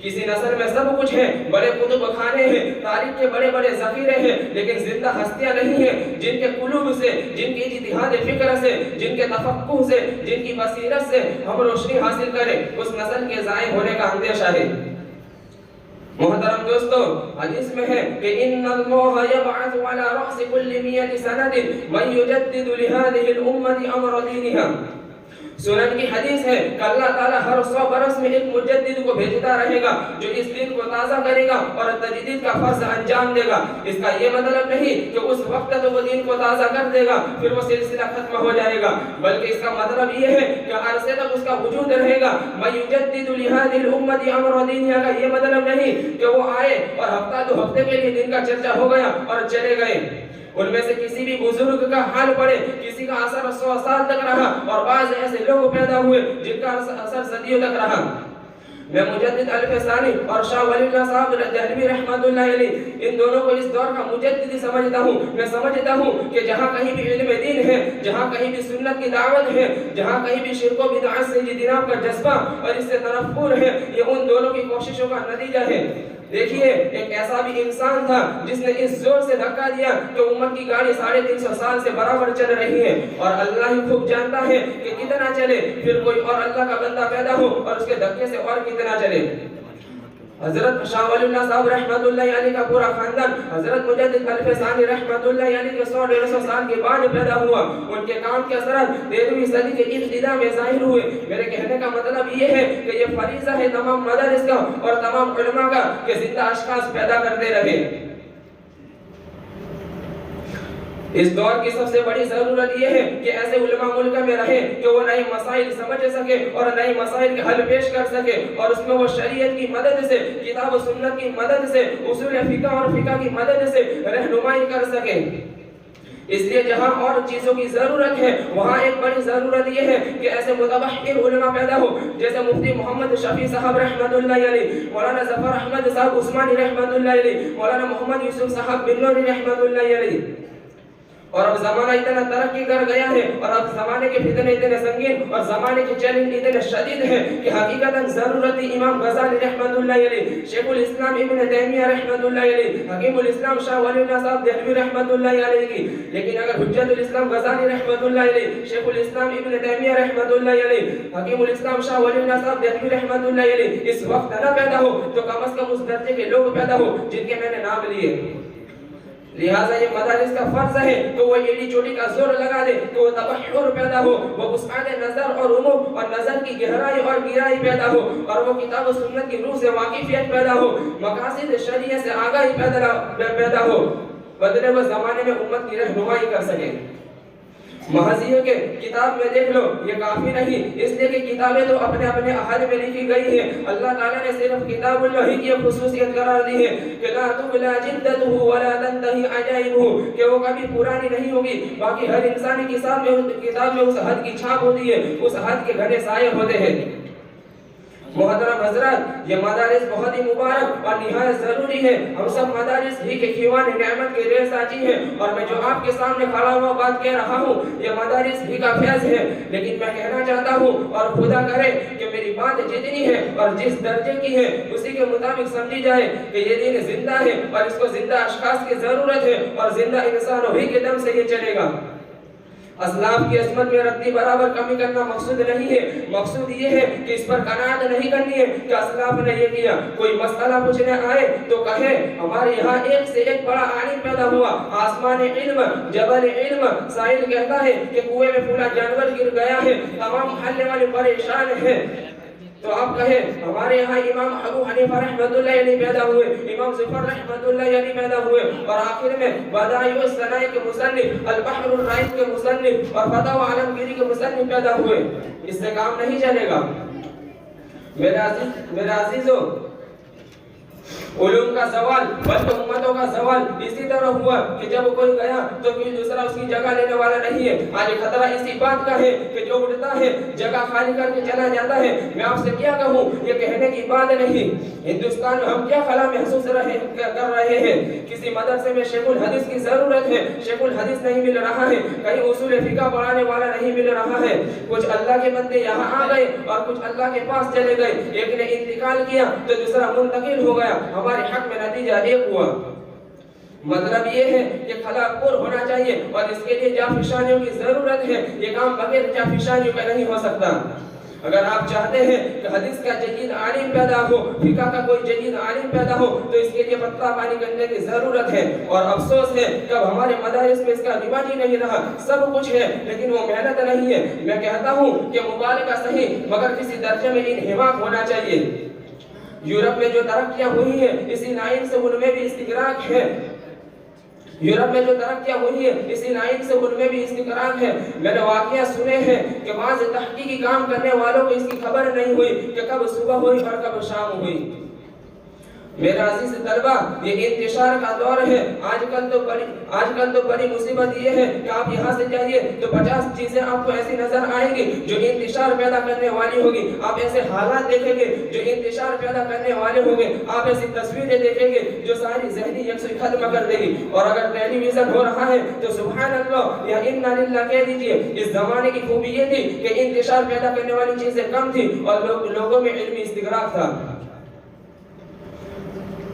کسی نسل میں سب کچھ ہے, بڑے کتب خانے ہیں, تاریخ کے بڑے بڑے ذخیرے ہیں, لیکن زندہ ہستیاں نہیں ہیں جن کے قلوب سے, جن کی اجتہاد فکر سے, جن کے تفقہ سے, جن کی بصیرت سے ہم روشنی حاصل کریں. اس نسل کے ضائع ہونے کا اندیشہ ہے. محترم دوستو, حدیث میں ہے کہ ان اللہ یبعث علی رأس کل 100 سنۃ من یجدد لهذه الامة امر دینها. سنن کی حدیث ہے کہ اللہ تعالیٰ ہر 100 برس میں ایک مجدد کو بھیجتا رہے گا جو اس دین کو تازہ کرے گا اور تجدید کا فرض انجام دے گا. اس کا یہ مطلب نہیں کہ اس وقت تو وہ دین کو تازہ کر دے گا پھر وہ سلسلہ ختم ہو جائے گا, بلکہ اس کا مطلب یہ ہے کہ عرصے تک اس کا وجود رہے گا. من یجدد لهذه الامة امر دینها کا یہ مطلب نہیں کہ وہ آئے اور ہفتہ دو ہفتے کے لیے دین کا چرچا ہو گیا اور چلے گئے. ان میں سے کسی بھی بزرگ کا حال پڑے, کسی کا اثر 100 سال تک رہا اور بعض ایسے لوگ پیدا ہوئے جن کا اثر صدیوں تک رہا. میں مجدد الفسانی اور شاہ ولی اللہ صاحب دہلوی رحمۃ اللہ علیہ ان دونوں کو اس دور کا مجدد سمجھتا ہوں. میں سمجھتا ہوں کہ جہاں کہیں بھی علم دین ہے, جہاں کہیں بھی سنت کی دعوت ہے, جہاں کہیں بھی شرک و بدعت سے اجتناب کا جذبہ اور اس سے تنفر ہے, یہ ان دونوں کی کوششوں کا نتیجہ ہے. دیکھیے, ایک ایسا بھی انسان تھا جس نے اس زور سے دھکا دیا کہ امت کی گاڑی 350 سال سے برابر چل رہی ہے اور اللہ ہی خوب جانتا ہے کہ کتنا چلے, پھر کوئی اور اللہ کا بندہ پیدا ہو اور اس کے دھکے سے اور کتنا چلے. حضرت شاہ ولی اللہ صاحب رحمۃ اللہ علیہ کا پورا خاندان حضرت مجدد الفسانی رحمۃ اللہ علیہ کے 100-150 سال کے بعد پیدا ہوا. ان کے کام کے اثرات 13ویں صدی کے ابتدا میں ظاہر ہوئے. میرے کہنے کا مطلب یہ ہے کہ یہ فریضہ ہے تمام مدارس کا اور تمام علماء کا کہ زندہ اشخاص پیدا کرتے رہے. اس دور کی سب سے بڑی ضرورت یہ ہے کہ ایسے علماء ملک میں رہے کہ وہ نئے مسائل سمجھ سکے اور نئے مسائل کے حل پیش کر سکے اور اس میں وہ شریعت کی مدد سے, کتاب و سنت کی مدد سے, اصول فقہ اور فقہ کی مدد سے رہنمائی کر سکے. اس لیے جہاں اور چیزوں کی ضرورت ہے وہاں ایک بڑی ضرورت یہ ہے کہ ایسے متبحر علماء پیدا ہو جیسے مفتی محمد شفیع صاحب رحمۃ اللہ علیہ، مولانا ظفر احمد صاحب عثمانی رحمۃ اللہ علیہ، مولانا محمد یوسف صاحب بنوری رحمۃ اللہ علیہ۔ اور اب زمانہ اتنا ترقی کر گیا ہے اور اب زمانے کے فتنے اتنے سنگین اور زمانے کے چیلنج اتنے شدید ہیں کہ حقیقتاً ضرورت امام غزالی رحمۃ اللہ علیہ، شیخ الاسلام ابن تیمیہ رحمۃ اللہ علیہ، حکیم الاسلام شاہ ولی اللہ صاحب دہلوی رحمۃ اللہ علیہ کی۔ لیکن اگر حجت الاسلام غزالی رحمۃ اللہ علیہ، شیخ الاسلام ابن تیمیہ رحمۃ اللہ علیہ، حکیم الاسلام شاہ ولی اللہ صاحب دہلوی رحمۃ اللہ علیہ اس وقت نہ پیدا ہو تو کم از کم اس درجے کے لوگ پیدا ہو جن کے میں نے نام لیے۔ لہٰذا یہ مدارس کا فرض ہے کہ وہ ایڑی چوٹی کا زور لگا دے کہ وہ تبحر پیدا ہو، وہ وسعت نظر اور عمق اور نظر کی گہرائی اور گہرائی پیدا ہو، اور وہ کتاب و سنت کی روح سے واقفیت پیدا ہو، مقاصد شریعت سے آگاہی پیدا ہو، بدلے وہ زمانے میں امت کی رہنمائی کر سکے۔ محض یہ کہ کتاب میں دیکھ لو یہ کافی نہیں، اس لیے کہ کتابیں تو اپنے اپنے عہد میں لکھی گئی ہیں۔ اللہ تعالیٰ نے صرف کتاب الوحی کی خصوصیت قرار دی ہے کہ لا تبلا جدتہ ولا تنتہی عجائبہ، کہ وہ کبھی پرانی نہیں ہوگی، باقی ہر انسانی کتاب میں اس حد کی چھاپ ہوتی ہے، اس حد کے گھنے سائے ہوتے ہیں۔ محترم حضرات، یہ مدارس بہت ہی مبارک اور نہایت ضروری ہے۔ ہم سب مدارس ہی کے کھیوان نعمت کے ڈھیر ساتھی ہیں، اور میں جو آپ کے سامنے کھڑا ہوا بات کہہ رہا ہوں یہ مدارس ہی کا فیض ہے۔ لیکن میں کہنا چاہتا ہوں اور خدا کرے کہ میری بات جتنی ہے اور جس درجے کی ہے اسی کے مطابق سمجھی جائے کہ یہ دین زندہ ہے اور اس کو زندہ اشخاص کی ضرورت ہے، اور زندہ انسانوں ہی کے دم سے یہ چلے گا۔ اسلاف کی عظمت میں رتی برابر کمی کرنا مقصود نہیں ہے، مقصود یہ ہے کہ اس پر قناعت نہیں کرنی ہے کہ اسلاف نے یہ کیا۔ کوئی مسئلہ پوچھنے آئے تو کہے ہمارے یہاں ایک سے ایک بڑا عالم پیدا ہوا، آسمان علم، جبل علم۔ سائل کہتا ہے کہ کنویں میں پھولا جانور گر گیا ہے، تمام محلے والے پریشان ہیں، تو آپ کہیں ہمارے یہاں امام ابو حنیفہ رحمۃ اللہ علیہ پیدا ہوئے، امام ظفر رحمۃ اللہ علیہ پیدا ہوئے، اور آخر میں بدائع الصنائع کے مصنف، البحر الرائق کے مصنف اور فتح و عالمگیری کے مصنف پیدا ہوئے۔ اس سے کام نہیں چلے گا۔ میرے عزیزو، علوم کا زوال بلکہ امتوں کا زوال اسی طرح ہوا کہ جب کوئی گیا تو کوئی دوسرا اس کی جگہ لینے والا نہیں ہے۔ آج خطرہ اسی بات کا ہے کہ جو اڑتا ہے جگہ خالی کر کے چلا جاتا ہے۔ میں آپ سے کیا کہوں، یہ کہنے کی بات نہیں۔ ہندوستان میں ہم کیا خلا محسوس کر رہے ہیں؟ کسی مدرسے میں شیخ الحدیث کی ضرورت ہے، شیخ الحدیث نہیں مل رہا ہے، کہیں اصول فقہ پڑھانے والا نہیں مل رہا ہے۔ کچھ اللہ کے بندے یہاں آ گئے اور کچھ اللہ کے پاس چلے گئے، ایک نے انتقال کیا تو دوسرا منتقل ہو گیا، ہمارے حق میں نتیجہ ایک ہوا۔ مطلب یہ ہے کہ خلا پر ہونا چاہیے اور اس کے لیے جافشانیوں کی ضرورت ہے۔ یہ کام بغیر جافشانیوں کا نہیں ہو سکتا۔ اگر آپ چاہتے ہیں کہ حدیث کا جدید عالم پیدا ہو، فقہ کا کوئی جدید عالم پیدا ہو، تو اس کے لیے پتہ پانی کرنے کی ضرورت ہے۔ اور افسوس ہے کہ اب ہمارے مدارس میں اس کا رواج ہی نہیں رہا۔ سب کچھ ہے لیکن وہ محنت نہیں ہے۔ میں کہتا ہوں کہ مبالغہ صحیح مگر کسی درجے میں انہماک ہونا چاہیے۔ یورپ میں جو ترقیاں ہوئی ہیں اسی لائن سے ان میں بھی استقراق ہے۔ یورپ میں جو ترقیاں ہوئی ہیں اسی لائن سے ان میں بھی استقراق ہے۔ میں نے واقعہ سنے ہیں کہ بعض تحقیقی کام کرنے والوں کو اس کی خبر نہیں ہوئی کہ کب صبح ہوئی اور کب شام ہوئی۔ میرے عزیز طلبہ، یہ انتشار کا دور ہے۔ آج کل تو بڑی مصیبت یہ ہے کہ آپ یہاں سے جائیے تو 50 چیزیں آپ کو ایسی نظر آئیں گی جو انتشار پیدا کرنے والی ہوگی۔ آپ ایسے حالات دیکھیں گے جو انتشار پیدا کرنے والے ہوں گے، آپ ایسی تصویریں دیکھیں گے جو ساری ذہنی یکسوئی ختم کر دے گی۔ اور اگر ٹیلی ویژن ہو رہا ہے تو سبحان اللہ یا انا للہ کہہ دیجئے۔ اس زمانے کی خوبی یہ تھی کہ انتشار پیدا کرنے والی چیزیں کم تھی اور لوگوں میں علمی استقراق تھا۔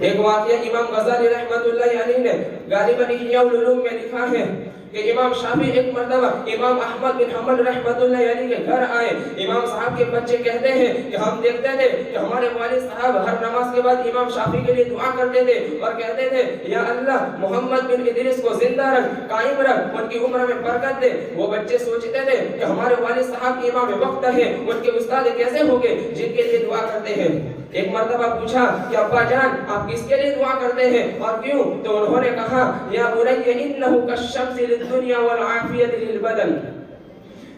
ایک واقعہ امام غزالی رحمۃ اللہ علیہ نے غالباً احیاء العلوم میں لکھا ہے کہ امام شافعی ایک مرتبہ امام احمد بن حنبل رحمۃ اللہ علیہ کے گھر آئے۔ امام صاحب کے بچے کہتے ہیں کہ ہم دیکھتے تھے کہ ہمارے والد صاحب ہر نماز کے بعد امام شافعی کے لیے دعا کرتے تھے اور کہتے تھے یا اللہ محمد بن ادریس کو زندہ رکھ، قائم رکھ، ان کی عمر میں برکت دے۔ وہ بچے سوچتے تھے کہ ہمارے والد صاحب امام وقت ہے، ان کے استاد کیسے ہوں گے جن کے لیے دعا کرتے ہیں۔ ایک مرتبہ پوچھا کہ ابا جان آپ کس کے لیے دعا کرتے ہیں اور کیوں؟ تو انہوں نے کہا یا بنی انہ کالشمس للدنیا والعافیۃ للبدن،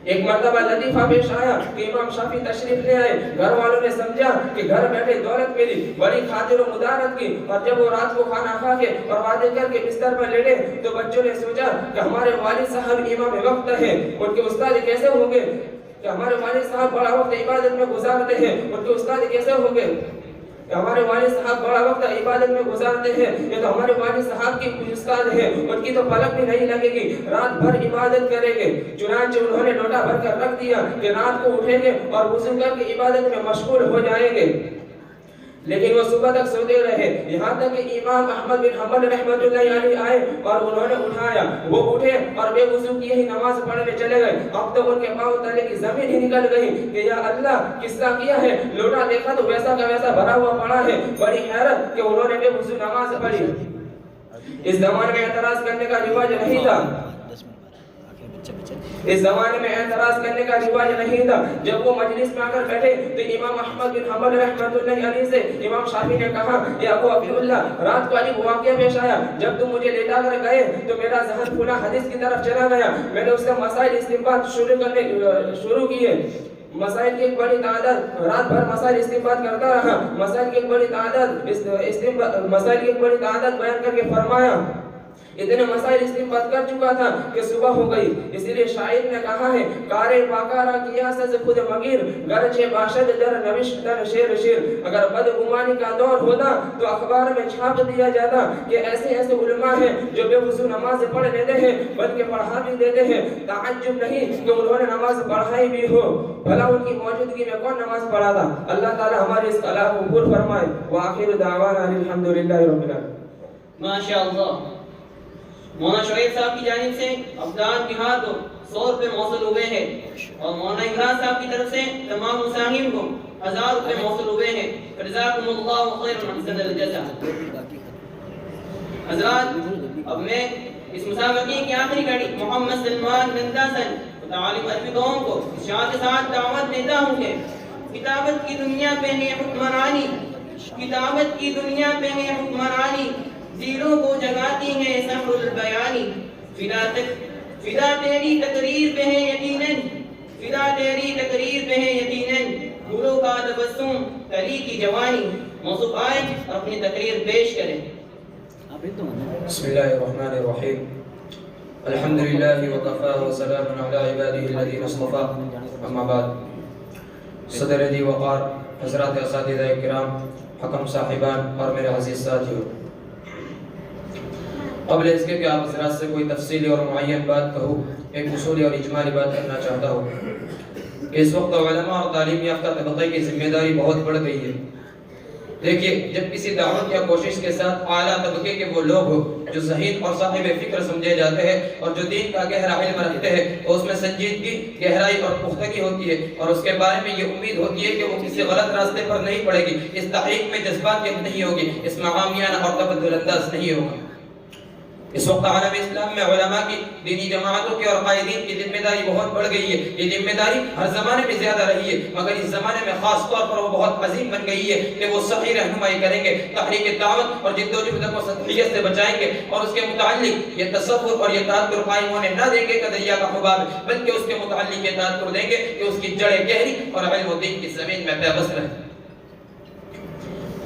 ایک مرتبہ لطیفہ پیش آیا کہ امام شافعی تشریف لے آئے، گھر والوں نے سمجھا کہ گھر بیٹھے دولت ملی، بڑی خاطر و مدارت کی، اور جب وہ رات کو کھانا کھا کے اور وعدے کر کے بستر پر لیٹے تو بچوں نے سوچا کہ ہمارے والد صاحب امام وقت ہیں، ان کے استاد کیسے ہوں گے، کہ ہمارے والد صاحب بڑا وقت عبادت میں گزارتے ہیں، ان کے استاد کیسے ہوں گے، کہ ہمارے والد صاحب بڑا وقت عبادت میں گزارتے ہیں، یہ تو ہمارے والد صاحب کی کوئی استاد ہے، ان کی تو پلک بھی نہیں لگے گی، رات بھر عبادت کریں گے۔ چنانچہ انہوں نے لوٹا بھر کر رکھ دیا کہ رات کو اٹھیں گے اور وضو کر کے عبادت میں مشغول ہو جائیں گے، لیکن وہ صبح تک سوتے رہے، یہاں تک کہ امام احمد بن حنبل رحمۃ اللہ علیہ آئے اور انہوں نے اٹھایا، وہ اٹھے اور بے وضو کیے ہی نماز پڑھنے چلے گئے۔ اب تو ان کے پاؤں تلے کی زمین ہی نکل گئی کہ یا اللہ کس طرح کیا ہے، لوٹا دیکھا تو ویسا کا ویسا بھرا ہوا پڑا ہے، بڑی حیرت کہ انہوں نے بے وضو نماز پڑھی۔ اس زمانے میں اعتراض کرنے کا رواج نہیں تھا، اس زمانے میں اعتراض کرنے کا رواج نہیں تھا۔ جب وہ مجلس میں آ کر بیٹھے تو امام احمد بن حنبل رحمۃ اللہ علیہ سے امام شافعی نے کہا، یا ابو عبد اللہ، رات کو عجیب واقعہ پیش آیا، جب تم مجھے لیٹا کر گئے تو میرا ذہن پورا حدیث کی طرف چلا گیا، میں نے اس سے مسائل استنباط شروع کیے، مسائل کی ایک بڑی تعداد، رات بھر مسائل استنباط کرتا رہا، مسائل کی ایک بڑی تعداد بیان کر کے فرمایا، اتنے مسائل استنباط کر چکا تھا کہ صبح ہو گئی۔ اسی لیے شاعر نے کہا ہے، کارے پاکارا کیا سز خود مگیر، گرچہ باشد در نوشت در شیر شیر، اگر بدگمانی کا دور ہوتا تو اخبار میں چھاپ دیا جاتا کہ ایسے ایسے علماء ہیں جو بے وضو نماز پڑھ لیتے ہیں بلکہ پڑھا بھی دیتے ہیں۔ تعجب نہیں کہ انہوں نے نماز پڑھائی بھی ہو، بھلا ان کی موجودگی میں کون نماز پڑھا تھا؟ اللہ تعالی ہمارے اس کلام کو قبول فرمائے۔ وآخر دعوانا الحمدللہ رب العالمین۔ ماشاءاللہ، مولانا شعیب صاحب کی جانب سے افغان بہار کو 100 روپے موصول ہوئے ہیں، اور مولانا عمران صاحب کی طرف سے تمام مساہمین کو 1000 روپے موصول ہوئے ہیں۔ جزاکم اللہ خیر احسن الجزاء۔ حضرات، اب میں اس مسابقے کی آخری کڑی محمد سلمان بنداسن تعلیم عربی قوم کو اشاعت کے ساتھ دعوت دیتا ہوں کہ کتابت کی دنیا پہ ہے حکمرانی، کتابت کی دنیا پہ ہے حکمرانی، دلوں کو جگاتی ہے سحر البیانی، فدا تیری تقریر پہ ہے یقیناً، فدا تیری تقریر پہ ہے یقیناً، گلوں کا تبسم کلی کی جوانی۔ موصوف آئے اور اپنی تقریر پیش کریں۔ بسم اللہ الرحمن الرحیم، الحمدللہ وکفا وسلام علی عبادہ الذین اصطفیٰ، اما بعد۔ صدر دی وقار، حضرات اساتذہ کرام، حکم صاحبان اور میرے عزیز ساتھیوں، قبل اس کے کہ آپ حضرات سے کوئی تفصیلی اور معین بات کہوں، ایک اصولی اور اجمالی بات کرنا چاہتا ہوں کہ اس وقت علماء اور تعلیم یافتہ طبقے کی ذمہ داری بہت بڑھ گئی ہے۔ دیکھیے، جب کسی دعوت یا کوشش کے ساتھ اعلیٰ طبقے کے وہ لوگ ہو جو ذہین اور صاحب فکر سمجھے جاتے ہیں اور جو دین کا گہرا علم رکھتے ہیں، تو اس میں سنجیدگی، گہرائی اور پختگی ہوتی ہے، اور اس کے بارے میں یہ امید ہوتی ہے کہ وہ کسی غلط راستے پر نہیں پڑے گی، اس تحریک میں جذباتیت نہیں ہوگی، اس میں عامیانہ اور تبدل انداز نہیں ہوگا۔ اس وقت عالم اسلام میں علماء کی، دینی جماعتوں کے اور قائدین کی ذمہ داری بہت بڑھ گئی ہے۔ یہ ذمہ داری ہر زمانے میں زیادہ رہی ہے، مگر اس زمانے میں خاص طور پر وہ بہت عظیم بن گئی ہے کہ وہ صحیح رہنمائی کریں گے، تحریک دعوت اور جد و جہد کو سطحیت سے بچائیں گے، اور اس کے متعلق یہ تصور اور یہ تعطر قائم ہونے نہ دیں گے کہ دریا کا حباب ہے، بلکہ اس کے متعلق یہ تعطر دیں گے کہ اس کی جڑیں گہری اور علم و دین کی زمین میں پیوست رہیں۔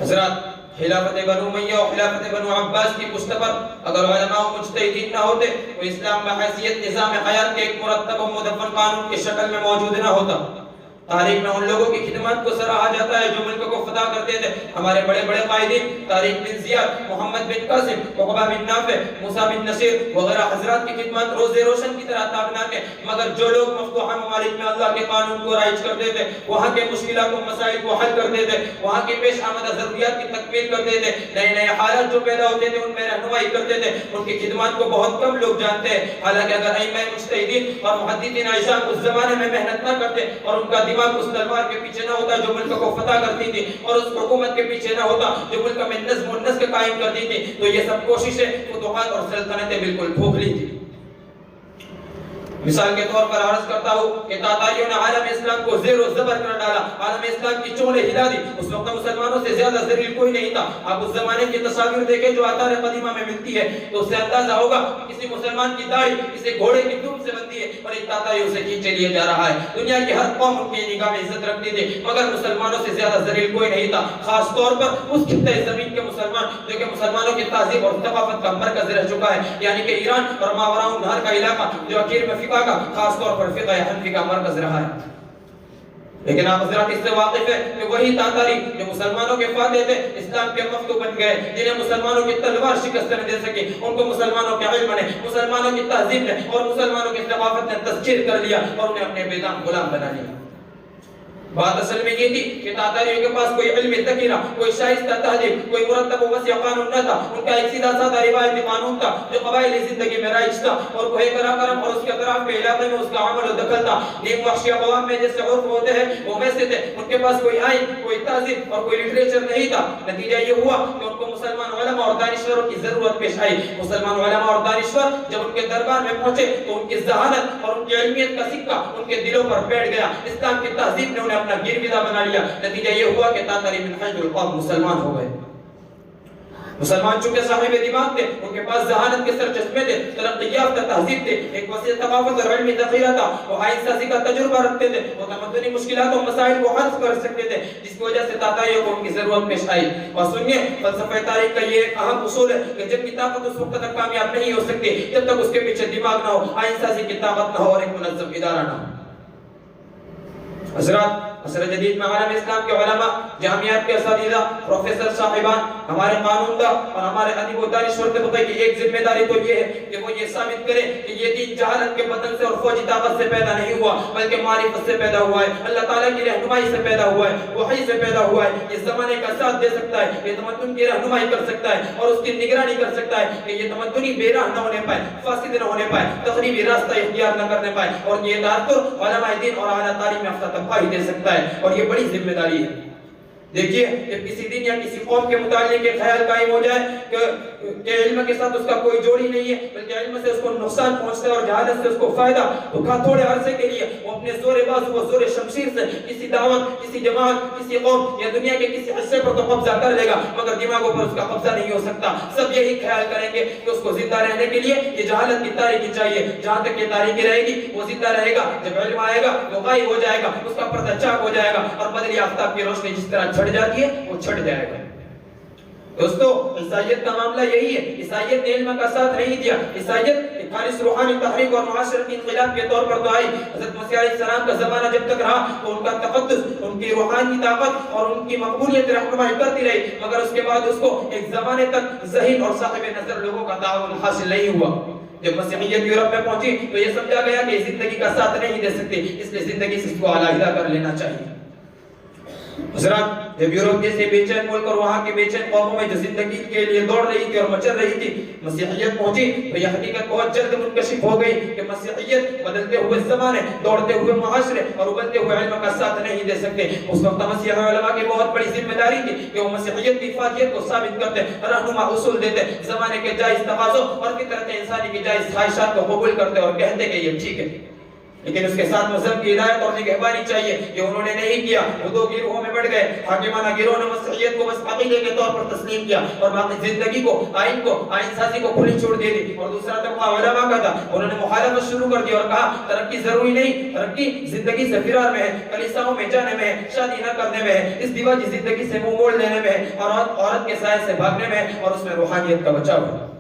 حضرات، خلافت بنو امیہ اور خلافت بنو عباس کی پشت پر اگر علماء و مجتہدین نہ ہوتے تو اسلام میں حیثیت نظام حیات کے ایک مرتب و مدفن قانون کی شکل میں موجود نہ ہوتا۔ تاریخ میں ان لوگوں کی خدمات کو سراہا جاتا ہے جو ملک کو فتح کرتے تھے۔ ہمارے بڑے بڑے قائدین طارق بن زیاد، محمد بن قاسم، عقبہ بن نافع، موسیٰ بن نصیر وغیرہ حضرات کی خدمات روز روشن کی طرح تابناک ہے، مگر جو لوگ مفتوحہ ممالک میں اللہ کے قانون کو رائج کرتے تھے، وہاں کے مشکلات و مسائل کو حل کرتے تھے، وہاں کی پیش آمدہ ضروریات کی تکمیل کرتے تھے، نئے نئے حالات جو پیدا ہوتے تھے ان میں رہنمائی کرتے تھے، ان کی خدمات کو بہت کم لوگ جانتے ہیں۔ حالانکہ اگر ائمہ مجتہدین اور محدثین اعظام اس زمانے میں محنت نہ کرتے اور ان کا دماغ اس تلوار کے پیچھے نہ ہوتا جو ملک کو فتح کرتی تھی، اور اس حکومت کے پیچھے نہ ہوتا جو ملک میں نظم و نسق قائم کرتی تھی، تو یہ سب کوششیں، فتوحات اور سلطنتیں بالکل کھوکھلی تھی۔ مثال کے طور پر عرض کرتا ہوں کہ تاتاریوں نے عالم اسلام کو زیر و زبر کر ڈالا، عالم اسلام کی چولیں ہلا دی. اس وقت مسلمانوں سے زیادہ ذلیل کوئی نہیں تھا. آپ اس زمانے کی تصاویر دیکھیں جو آثار قدیمہ میں ملتی ہے تو اس سے اندازہ ہوگا کہ کسی مسلمان کی داڑھی کسی گھوڑے کی دم سے بنتی ہے اور ایک تاتاری اسے کھینچے لیے جا رہا ہے. دنیا کی ہر قوم ان کی نگاہ میں عزت رکھتی تھی مگر مسلمانوں سے زیادہ ذلیل کوئی نہیں تھا، خاص طور پر اس خطے زمین کے مسلمان جو کہ مسلمانوں کی تہذیب اور ثقافت کا مرکز رہ چکا ہے، یعنی کہ ایران اور ماوراء النہر کا علاقہ جو اخیر میں فقہ کا خاص طور پر فقہ حنفی کا مرکز رہا ہے. لیکن آپ حضرات اس سے واقف ہے کہ وہی تاتاری جو مسلمانوں کے فاتح تھے اسلام کے مفتو بن گئے، جنہیں مسلمانوں کی تلوار شکست نہ دے سکی، ان کو مسلمانوں کے علم نے، مسلمانوں کی تہذیب نے اور مسلمانوں کی ثقافت نے تسخیر کر لیا اور انہیں اپنے بیدام غلام بنا لیا. بات اصل میں یہ تھی کہ تاتاریوں کے پاس کوئی علم ذخیرہ، کوئی شائستہ تہذیب، کوئی مرتب و وسیع قانون نہ تھا. ان کا ایک سیدھا سادہ روایتی قانون تھا جو قبائلی زندگی میں رائج تھا اور کوہ قراقرم اور اس کے اطراف کے علاقے میں اس کا عمل و دخل تھا. نیم وحشی اقوام میں جیسے عرف ہوتے ہیں وہ ویسے تھے. ان کے پاس کوئی آئین، کوئی تہذیب اور کوئی لٹریچر نہیں تھا. نتیجہ یہ ہوا کہ ان کو مسلمان علماء اور دانشوروں کی ضرورت پیش آئی. مسلمان علماء اور دانشور جب ان کے دربار میں پہنچے تو ان کی ذہانت اور ان کی علمیت کا سکہ ان کے دلوں پر بیٹھ گیا. اسلام کی تہذیب نے انہیں اپنا گرویدہ بنا لیا. نتیجہ یہ ہوا کہ تاتاری من حیث القوم مسلمان ہو گئے. مسلمان چونکہ صاحب دماغ تھے، ان کے پاس ذہانت کے سرچشمے تھے، ترقی یافتہ تہذیب تھے، ایک وسیع ثقافت اور علمی ذخیرہ تھا، وہ آئین سازی کا تجربہ رکھتے تھے، وہ تمدنی مشکلات اور مسائل کو حل کر سکتے تھے، جس کی وجہ سے تاتاریوں کو ان کی ضرورت پیش آئی. اور سنیے فلسفہ تاریخ کا یہ ایک اہم اصول ہے کہ جب کی طاقت اس وقت تک کامیاب نہیں ہو سکتی جب تک اس کے پیچھے دماغ نہ ہو، آئین سازی کی طاقت نہ ہو اور ایک منظم ادارہ نہ ہو. حضرات عصر جدید میں عالم اسلام کے علماء، جامعات کے اساتذہ، پروفیسر صاحبان، ہمارے قانون داں اور ہمارے ادیب و دانشور طبقے کی ایک ذمہ داری تو یہ ہے کہ وہ یہ ثابت کرے کہ یہ دین جہالت کے بدن سے اور فوجی طاقت سے پیدا نہیں ہوا بلکہ معرفت سے پیدا ہوا ہے، اللہ تعالیٰ کی رہنمائی سے پیدا ہوا ہے، وحی سے پیدا ہوا ہے. یہ زمانے کا ساتھ دے سکتا ہے، یہ تمدن کی رہنمائی کر سکتا ہے اور اس کی نگرانی کر سکتا ہے کہ یہ تمدنی بے راہ نہ ہونے پائے، فاسد نہ ہونے پائے، تخریبی راستہ اختیار نہ کرنے پائے. اور یہ دستور علماء دین اور اعلیٰ تعلیم یافتہ طبقہ ہی دے سکتا ہے اور یہ بڑی ذمہ داری ہے. دیکھیے جب کسی دن یا کسی قوم کے متعلق ایک خیال قائم ہو جائے کہ علم کے ساتھ اس کا کوئی جوڑ ہی نہیں ہے بلکہ علم سے اس کو نقصان پہنچتا ہے اور جہالت سے اس کو فائدہ، تو تھوڑے عرصے کے لیے وہ اپنے زور بازو و زور شمشیر سے کسی دعوت، کسی جماعت، کسی قوم یا دنیا کے کسی حصے پر تو قبضہ کر لے گا مگر دماغوں پر اس کا قبضہ نہیں ہو سکتا. سب یہی خیال کریں گے کہ اس کو زندہ رہنے کے لیے یہ جہالت کی تاریکی چاہیے. جہاں تک یہ تاریکی رہے گی وہ زندہ رہے گا، جب علم آئے گا وہ غائب ہو جائے گا، اس کا پردہ چاک ہو جائے گا اور بدری آفتاب کی روشنی جس طرح چھٹ جاتی ہے وہ چھٹ جائے گا. دوستو عیسائیت کا معاملہ یہی ہے. عیسائیت نے علم کا ساتھ نہیں دیا. عیسائیت ایک خالص روحانی تحریک اور معاشرتی انقلاب کے طور پر تو آئی. حضرت مسیح علیہ السلام کا زمانہ جب تک رہا تو ان کا تقدس، ان کی روحانی طاقت اور ان کی مقبولیت رہنمائی کرتی رہی مگر اس کے بعد اس کو ایک زمانے تک ذہین اور صاحب نظر لوگوں کا تعاون حاصل نہیں ہوا. جب مسیحیت یورپ میں پہنچی تو یہ سمجھا گیا کہ زندگی کا ساتھ نہیں دے سکتی، اس لیے زندگی سے اس کو علیحدہ کر لینا چاہیے. حضرات جب یورپ جیسے بے چین ملک اور وہاں کے بے چین قوموں میں جو زندگی کے لیے دوڑ رہی تھی اور مچل رہی تھی مسیحیت پہنچی تو یہ حقیقت بہت جلد منکشف ہو گئی کہ مسیحیت بدلتے ہوئے زمانے، دوڑتے ہوئے معاشرے اور ابلتے ہوئے علم کا ساتھ نہیں دے سکتے. اس وقت مسیحی علماء کی بہت بڑی ذمہ داری تھی کہ وہ مسیحیت کی افادیت کو ثابت کرتے، رہنما اصول دیتے، زمانے کے جائز تقاضوں اور فطرت انسانی کی جائز خواہشات کو قبول کرتے اور کہتے کہ یہ ٹھیک ہے. لیکن اس کے ساتھ مذہب کی ہدایت اور نگہبانی چاہیے. یہ انہوں نے نہیں کیا. وہ دو گروہوں میں بڑھ گئے. حاکمانہ گروہ نے مسیحیت کو بس عقیدے کے طور پر تسلیم کیا اور باقی زندگی کو، آئین سازی کو کھلی چھوڑ دے دی. اور دوسرا طبقہ علماء کا تھا، انہوں نے مخالفت شروع کر دی اور کہا ترقی ضروری نہیں، ترقی زندگی سے فرار میں ہے، کلیساؤں میں جانے میں ہے، شادی نہ کرنے میں ہے، اس دیواجی زندگی سے منہ موڑ لینے میں ہے، اور عورت کے سائے سے بھاگنے میں ہے اور اس میں روحانیت کا بچاؤ ہے.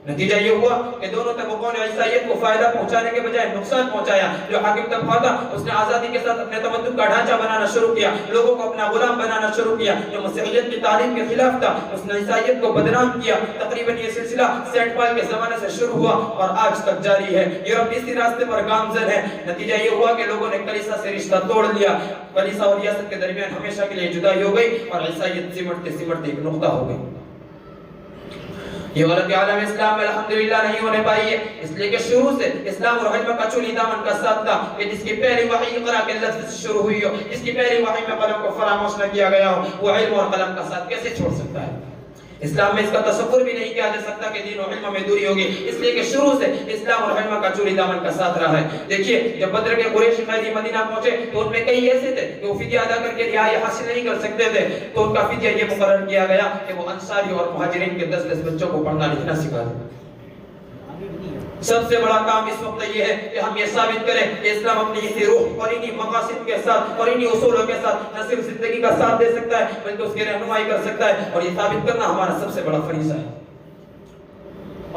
نتیجہ یہ ہوا کہ دونوں طبقوں نے عیسائیت کو فائدہ پہنچانے کے بجائے نقصان پہنچایا. جو حاکم طبقہ تھا اس نے آزادی کے ساتھ اپنے تمدن کا ڈھانچہ بنانا شروع کیا، لوگوں کو اپنا غلام بنانا شروع کیا. جو مسیحیت کی تعلیم کے خلاف تھا اس نے عیسائیت کو بدنام کیا. تقریباً یہ سلسلہ سینٹ پال کے زمانے سے شروع ہوا اور آج تک جاری ہے. یورپ اسی راستے پر گامزن ہے. نتیجہ یہ ہوا کہ لوگوں نے کلیسا سے رشتہ توڑ لیا. کلیسا اور ریاست کے درمیان ہمیشہ کے لیے جدائی ہو گئی اور عیسائیت سمٹتے سمٹتے ایک نقطہ ہو گئی. یہ غلطی عالم اسلام میں الحمدللہ نہیں ہونے پائی ہے، اس لیے کہ شروع سے اسلام اور علم کا چولی دامن کا ساتھ تھا کہ جس کی پہلی وحی اقرا کے لفظ سے شروع ہوئی ہو، جس کی پہلی وحی میں قلم کو فراموش نہ کیا گیا ہو، وہ علم اور قلم کا ساتھ کیسے چھوڑ سکتا ہے؟ اسلام میں اس کا تصور بھی نہیں کیا جا سکتا کہ دین و علم میں دوری ہوگی، اس لیے کہ شروع سے اسلام اور علم کا چوری دامن کا ساتھ رہا ہے۔ دیکھیے جب بدر کے قریشی قیدی مدینہ پہنچے تو ان میں کئی ایسے تھے کہ وہ فدیہ ادا کر کے رہائی حاصل نہیں کر سکتے تھے، تو ان کا فدیہ یہ مقرر کیا گیا کہ وہ انصاری اور مہاجرین کے 10 بچوں کو پڑھنا لکھنا سکھا دیں۔ سب سے بڑا کام اس وقت یہ ہے کہ ہم یہ ثابت کریں کہ اسلام اپنی اسی روح اور انہی مقاصد کے ساتھ اور انہی اصولوں کے ساتھ نہ صرف زندگی کا ساتھ دے سکتا ہے بلکہ اس کی رہنمائی کر سکتا ہے، اور یہ ثابت کرنا ہمارا سب سے بڑا فریضہ ہے۔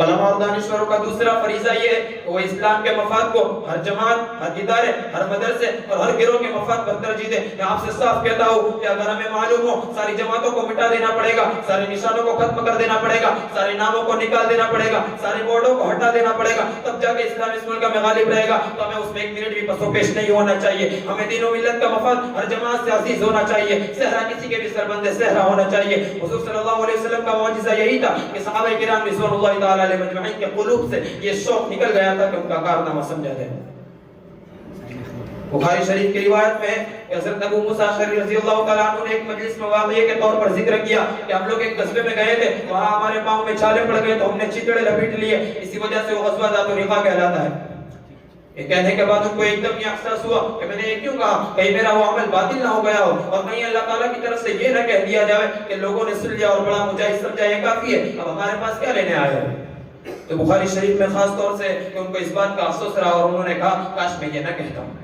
علماء اور دانشوروں کا دوسرا فریضہ یہ ہے کہ وہ اسلام کے مفاد کو ہر جماعت، ہر ادارے، ہر مدرسے اور ہر گروہ کے مفاد پر ترجیح دیں۔ میں آپ سے صاف کہتا ہوں کہ اگر ہمیں معلوم ہو ساری جماعتوں کو مٹا دینا پڑے گا، سارے نشانوں کو ختم کر دینا پڑے گا، سارے ناموں کو نکال دینا پڑے گا، سارے بورڈوں کو ہٹا دینا پڑے گا، تب جا کے اسلام اس ملک میں غالب رہے گا، تو ہمیں اس میں ایک منٹ بھی پس و پیش نہیں ہونا چاہیے۔ ہمیں دین و ملت کا مفاد ہر جماعت سے عزیز ہونا چاہیے، صحرا کسی کے بھی سربند صحرا ہونا چاہیے۔ حضور صلی اللہ علیہ وسلم کا معجزہ یہی تھا کہ صحابہ کرام رضوان اللہ تعالی علیہ مجمعین کے قلوب سے یہ شوق نکل گیا تھا کہ ان کا کارنامہ سمجھا جائے۔ بخاری شریف کی روایت میں ہے کہ حضرت ابو موسیٰ اشعری رضی اللہ تعالیٰ عنہ نے ایک مجلس میں واقعے کے طور پر ذکر کیا کہ ہم لوگ ایک قصبے میں گئے تھے، وہاں ہمارے پاؤں میں چھالے پڑ گئے تو ہم نے چیتڑے لپیٹ لیے، اسی وجہ سے وہ غزوہ ذات الرقاع کہلاتا ہے۔ یہ کہنے کے بعد ان کو ایک دم یہ احساس ہوا کہ میں نے یہ کیوں کہا، کہیں میرا وہ عمل باطل نہ ہو گیا ہو، اور کہیں اللہ تعالیٰ کی طرف سے یہ نہ کہہ دیا جائے کہ لوگوں نے سن لیا اور بڑا مجاہد سمجھا یہ کافی ہے، اب ہمارے پاس کیا لینے آئے ہو۔ تو بخاری شریف میں خاص طور سے کہ ان کو اس بات کا افسوس رہا اور انہوں نے کہا کاش میں یہ نہ کہتا ہوں۔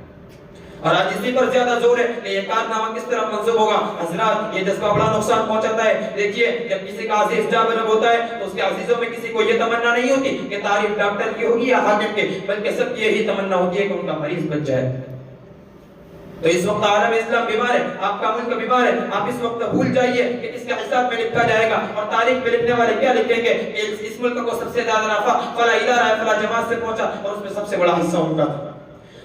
اور آج اسی پر زیادہ زور ہے کہ یہ کارنامہ کس طرح منسوب ہوگا۔ حضرات یہ جذبہ بڑا نقصان پہنچاتا ہے۔ دیکھیے جب کسی کا عزیز جاں بلب ہوتا ہے تو اس کے عزیزوں میں کسی کو یہ تمنا نہیں ہوتی کہ تعریف ڈاکٹر کی ہوگی یا حاکم کی، بلکہ سب کی یہی تمنا ہوتی ہے کہ ان کا مریض بچ جائے۔ تو اس وقت عالم اسلام بیمار ہے، آپ کا ملک بیمار ہے، آپ اس وقت بھول جائیے کہ اس کے حساب میں لکھا جائے گا، اور تاریخ میں لکھنے والے کیا لکھیں گے کہ اس ملک کو سب سے زیادہ نفع فلاں ادارہ ہے، فلاں جماعت سے پہنچا، اور اس میں سب سے بڑا حصہ ان کا تھا۔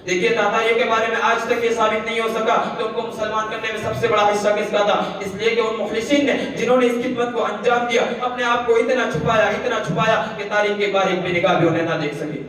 دیکھیے تاتاریوں کے بارے میں آج تک یہ ثابت نہیں ہو سکا کہ ان کو مسلمان کرنے میں سب سے بڑا حصہ کس کا تھا، اس لیے کہ ان مخلصین نے جنہوں نے اس خدمت کو انجام دیا اپنے آپ کو اتنا چھپایا کہ تاریخ کے باریک بھی نگاہ بھی انہیں نہ دیکھ سکے۔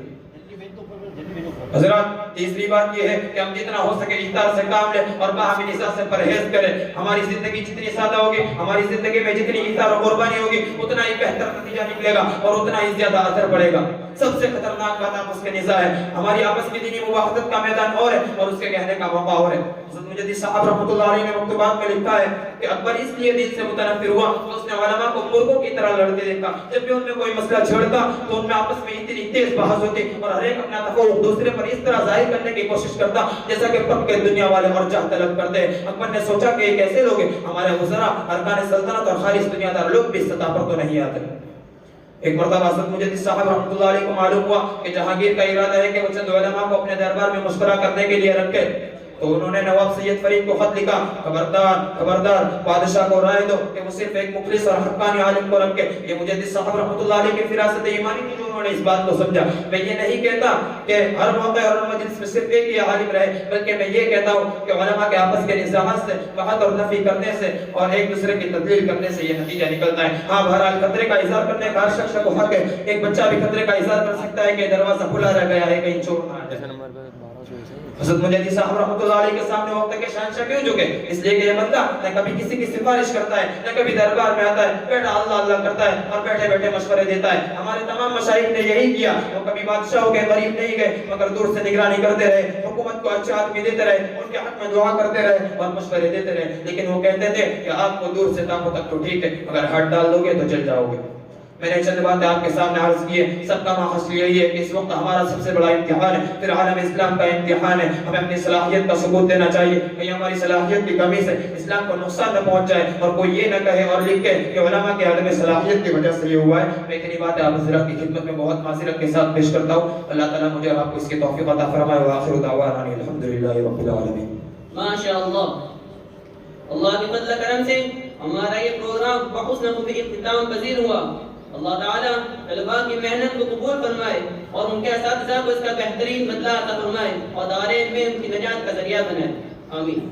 حضرات تیسری بات یہ ہے کہ ہم جتنا ہو سکے احتیاط سے کام لیں اور باہمی نساء سے پرہیز کریں۔ ہماری زندگی جتنی سادہ ہوگی، ہماری زندگی میں جتنی احتیاط اور قربانی ہوگی، اتنا ہی بہتر نتیجہ نکلے گا اور اتنا ہی زیادہ اثر پڑے گا۔ سب سے خطرناک بات آپس کے نزاع ہے۔ ہماری آپس کی دینی مباحثت کا میدان اور ہے اور اس کے کہنے کا موقع اور ہے۔ حضرت مجدد صاحب رحمۃ اللہ علیہ نے مکتوبات میں لکھا ہے کہ اکبر اس لیے دین سے متنفر ہوا کہ اس نے علماء کو مرغوں کی طرح لڑتے دیکھا۔ جب بھی ان میں کوئی مسئلہ چھڑتا تو ان میں آپس میں اتنی تیز بحث ہوتی اور ہر ایک اپنا تفوق دوسرے پر اس طرح ظاہر کرنے کی کوشش کرتا جیسا کہ پکے دنیا والے اور جاہ طلب کرتے۔ اکبر نے سوچا کہ یہ کیسے لوگ ہیں، ہمارے وزراء، ارکان سلطنت اور خارج دنیا دار لوگ بھی اس سطح پر تو نہیں آتے۔ ایک مرتبہ حضرت مجدد صاحب رحمۃ اللہ علیہ کو معلوم ہوا کہ جہانگیر کا ارادہ ہے کہ وہ چند علماء کو اپنے دربار میں مشورہ کرنے کے لیے رکھے، تو انہوں نے نواب سید فرید کو خط لکھا، خبردار بادشاہ کو رائے دو کہ وہ صرف ایک مخلص اور حقانی عالم کو رکھے۔ یہ مجدد صاحب رحمۃ اللہ علیہ کی فراست ایمانی تھی جو انہوں نے اس بات کو سمجھا۔ میں یہ نہیں کہتا کہ ہر موقع اور مجلس میں صرف ایک ہی عالم رہے، بلکہ میں یہ کہتا ہوں کہ علماء کے آپس کے نزاعات سے، بحث اور نفی کرنے سے اور ایک دوسرے کی تدلیل کرنے سے یہ نتیجہ نکلتا ہے۔ ہاں بہرحال خطرے کا اظہار کرنے کا ہر شخص کو حق ہے۔ ایک بچہ بھی خطرے کا اظہار کر سکتا ہے کہ دروازہ کھلا رہ گیا ہے، کہیں چور نہ آ جائے۔ حضرت مجدد صاحب رحمۃ اللہ علیہ کے سامنے وقت کے شہنشاہ کیوں جھکے؟ اس لیے کہ یہ بندہ نہ کبھی کسی کی سفارش کرتا ہے، نہ کبھی دربار میں آتا ہے، بیٹھا اللہ اللہ کرتا ہے اور بیٹھے بیٹھے مشورے دیتا ہے۔ ہمارے تمام مشائخ نے یہی کیا، وہ کبھی بادشاہوں کے قریب نہیں گئے مگر دور سے نگرانی کرتے رہے، حکومت کو اچھے آدمی دیتے رہے، ان کے حق میں دعا کرتے رہے اور مشورے دیتے رہے، لیکن وہ کہتے تھے کہ آپ کو دور سے تاکو تک تو ٹھیک ہے، اگر ہاتھ ڈال دو گے تو جل جاؤ گے۔ میں نے چند باتیں آپ کے سامنے عرض کی ہے، سب کا مقصد یہی ہے کہ اس وقت ہمارا سب سے بڑا امتحان ہے، پھر عالم اسلام کا امتحان ہے۔ ہمیں اپنی صلاحیت کا ثبوت دینا چاہیے، کہیں ہماری صلاحیت کی کمی سے اسلام کو نقصان نہ پہنچ جائے اور کوئی یہ نہ کہے اور لکھے کہ علماء کے عدم صلاحیت کی وجہ سے یہ ہوا ہے۔ میں اتنی باتیں آپ حضرات کی خدمت میں بہت معذرت کے ساتھ پیش کرتا ہوں۔ اللہ تعالیٰ مجھے اور آپ کو اس کی توفیق عطا فرمائے۔ وآخر دعوانا الحمدللہ رب العالمین۔ ماشاءاللہ، اللہ کے فضل کرم سے ہمارا یہ پروگرام بحسن خوبی اختتام پذیر ہوا۔ اللہ تعالیٰ طلباء کی محنت کو قبول فرمائے اور ان کے اساتذہ کو اس کا بہترین بدلہ عطا فرمائے اور دارین میں ان کی نجات کا ذریعہ بنائے، آمین۔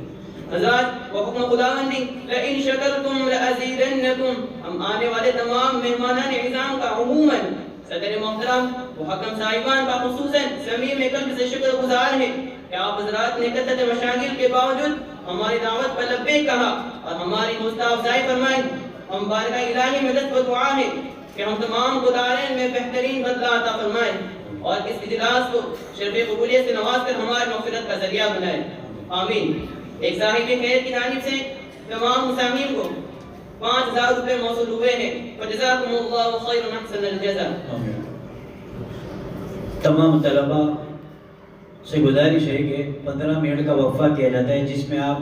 حضرات وہ حکم خداوندی لئن شکرتم لأزیدنکم، ہم آنے والے تمام مہمانان اعظام کا عموماً صدر محترم و حکم صاحبان کا خصوصاً صمیم قلب سے شکر گزار ہیں کہ آپ حضرات نے کثرت مشاغل کے باوجود ہماری دعوت پر لبیک کہا اور ہماری حوصلہ افزائی فرمائی۔ ہم بارگاہ الہی میں دست و دعا ہے کہ ہم تمام کو دارین میں بہترین بدلہ عطا فرمائے اور اس اجلاس کو شرف قبولیت سے نواز کر ہماری مغفرت کا ذریعہ بنائے، آمین۔ ایک صاحب خیر کی جانب سے تمام مسامعین کو 5000 روپے موصول ہوئے ہیں، فجزاکم اللہ خیر احسن الجزاء۔ تمام طلباء سے گزارش ہے کہ 15 منٹ کا وقفہ کیا جاتا ہے، جس میں آپ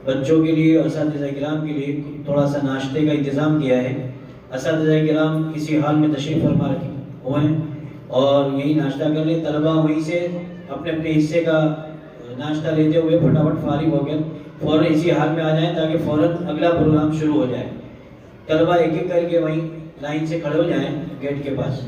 بچوں کے لیے اور اساتذہ کرام کے لیے تھوڑا سا ناشتے کا انتظام کیا ہے۔ اساتذہ کرام کسی حال میں تشریف فرما رکھے ہوئے ہیں اور یہی ناشتہ کر لیں۔ طلباء وہیں سے اپنے اپنے حصے کا ناشتہ لیتے ہوئے پھٹافٹ فارغ ہو کر فوراً اسی حال میں آ جائیں تاکہ فوراً اگلا پروگرام شروع ہو جائے۔ طلباء ایک ایک کر کے وہیں لائن سے کھڑے ہو جائیں گیٹ کے پاس۔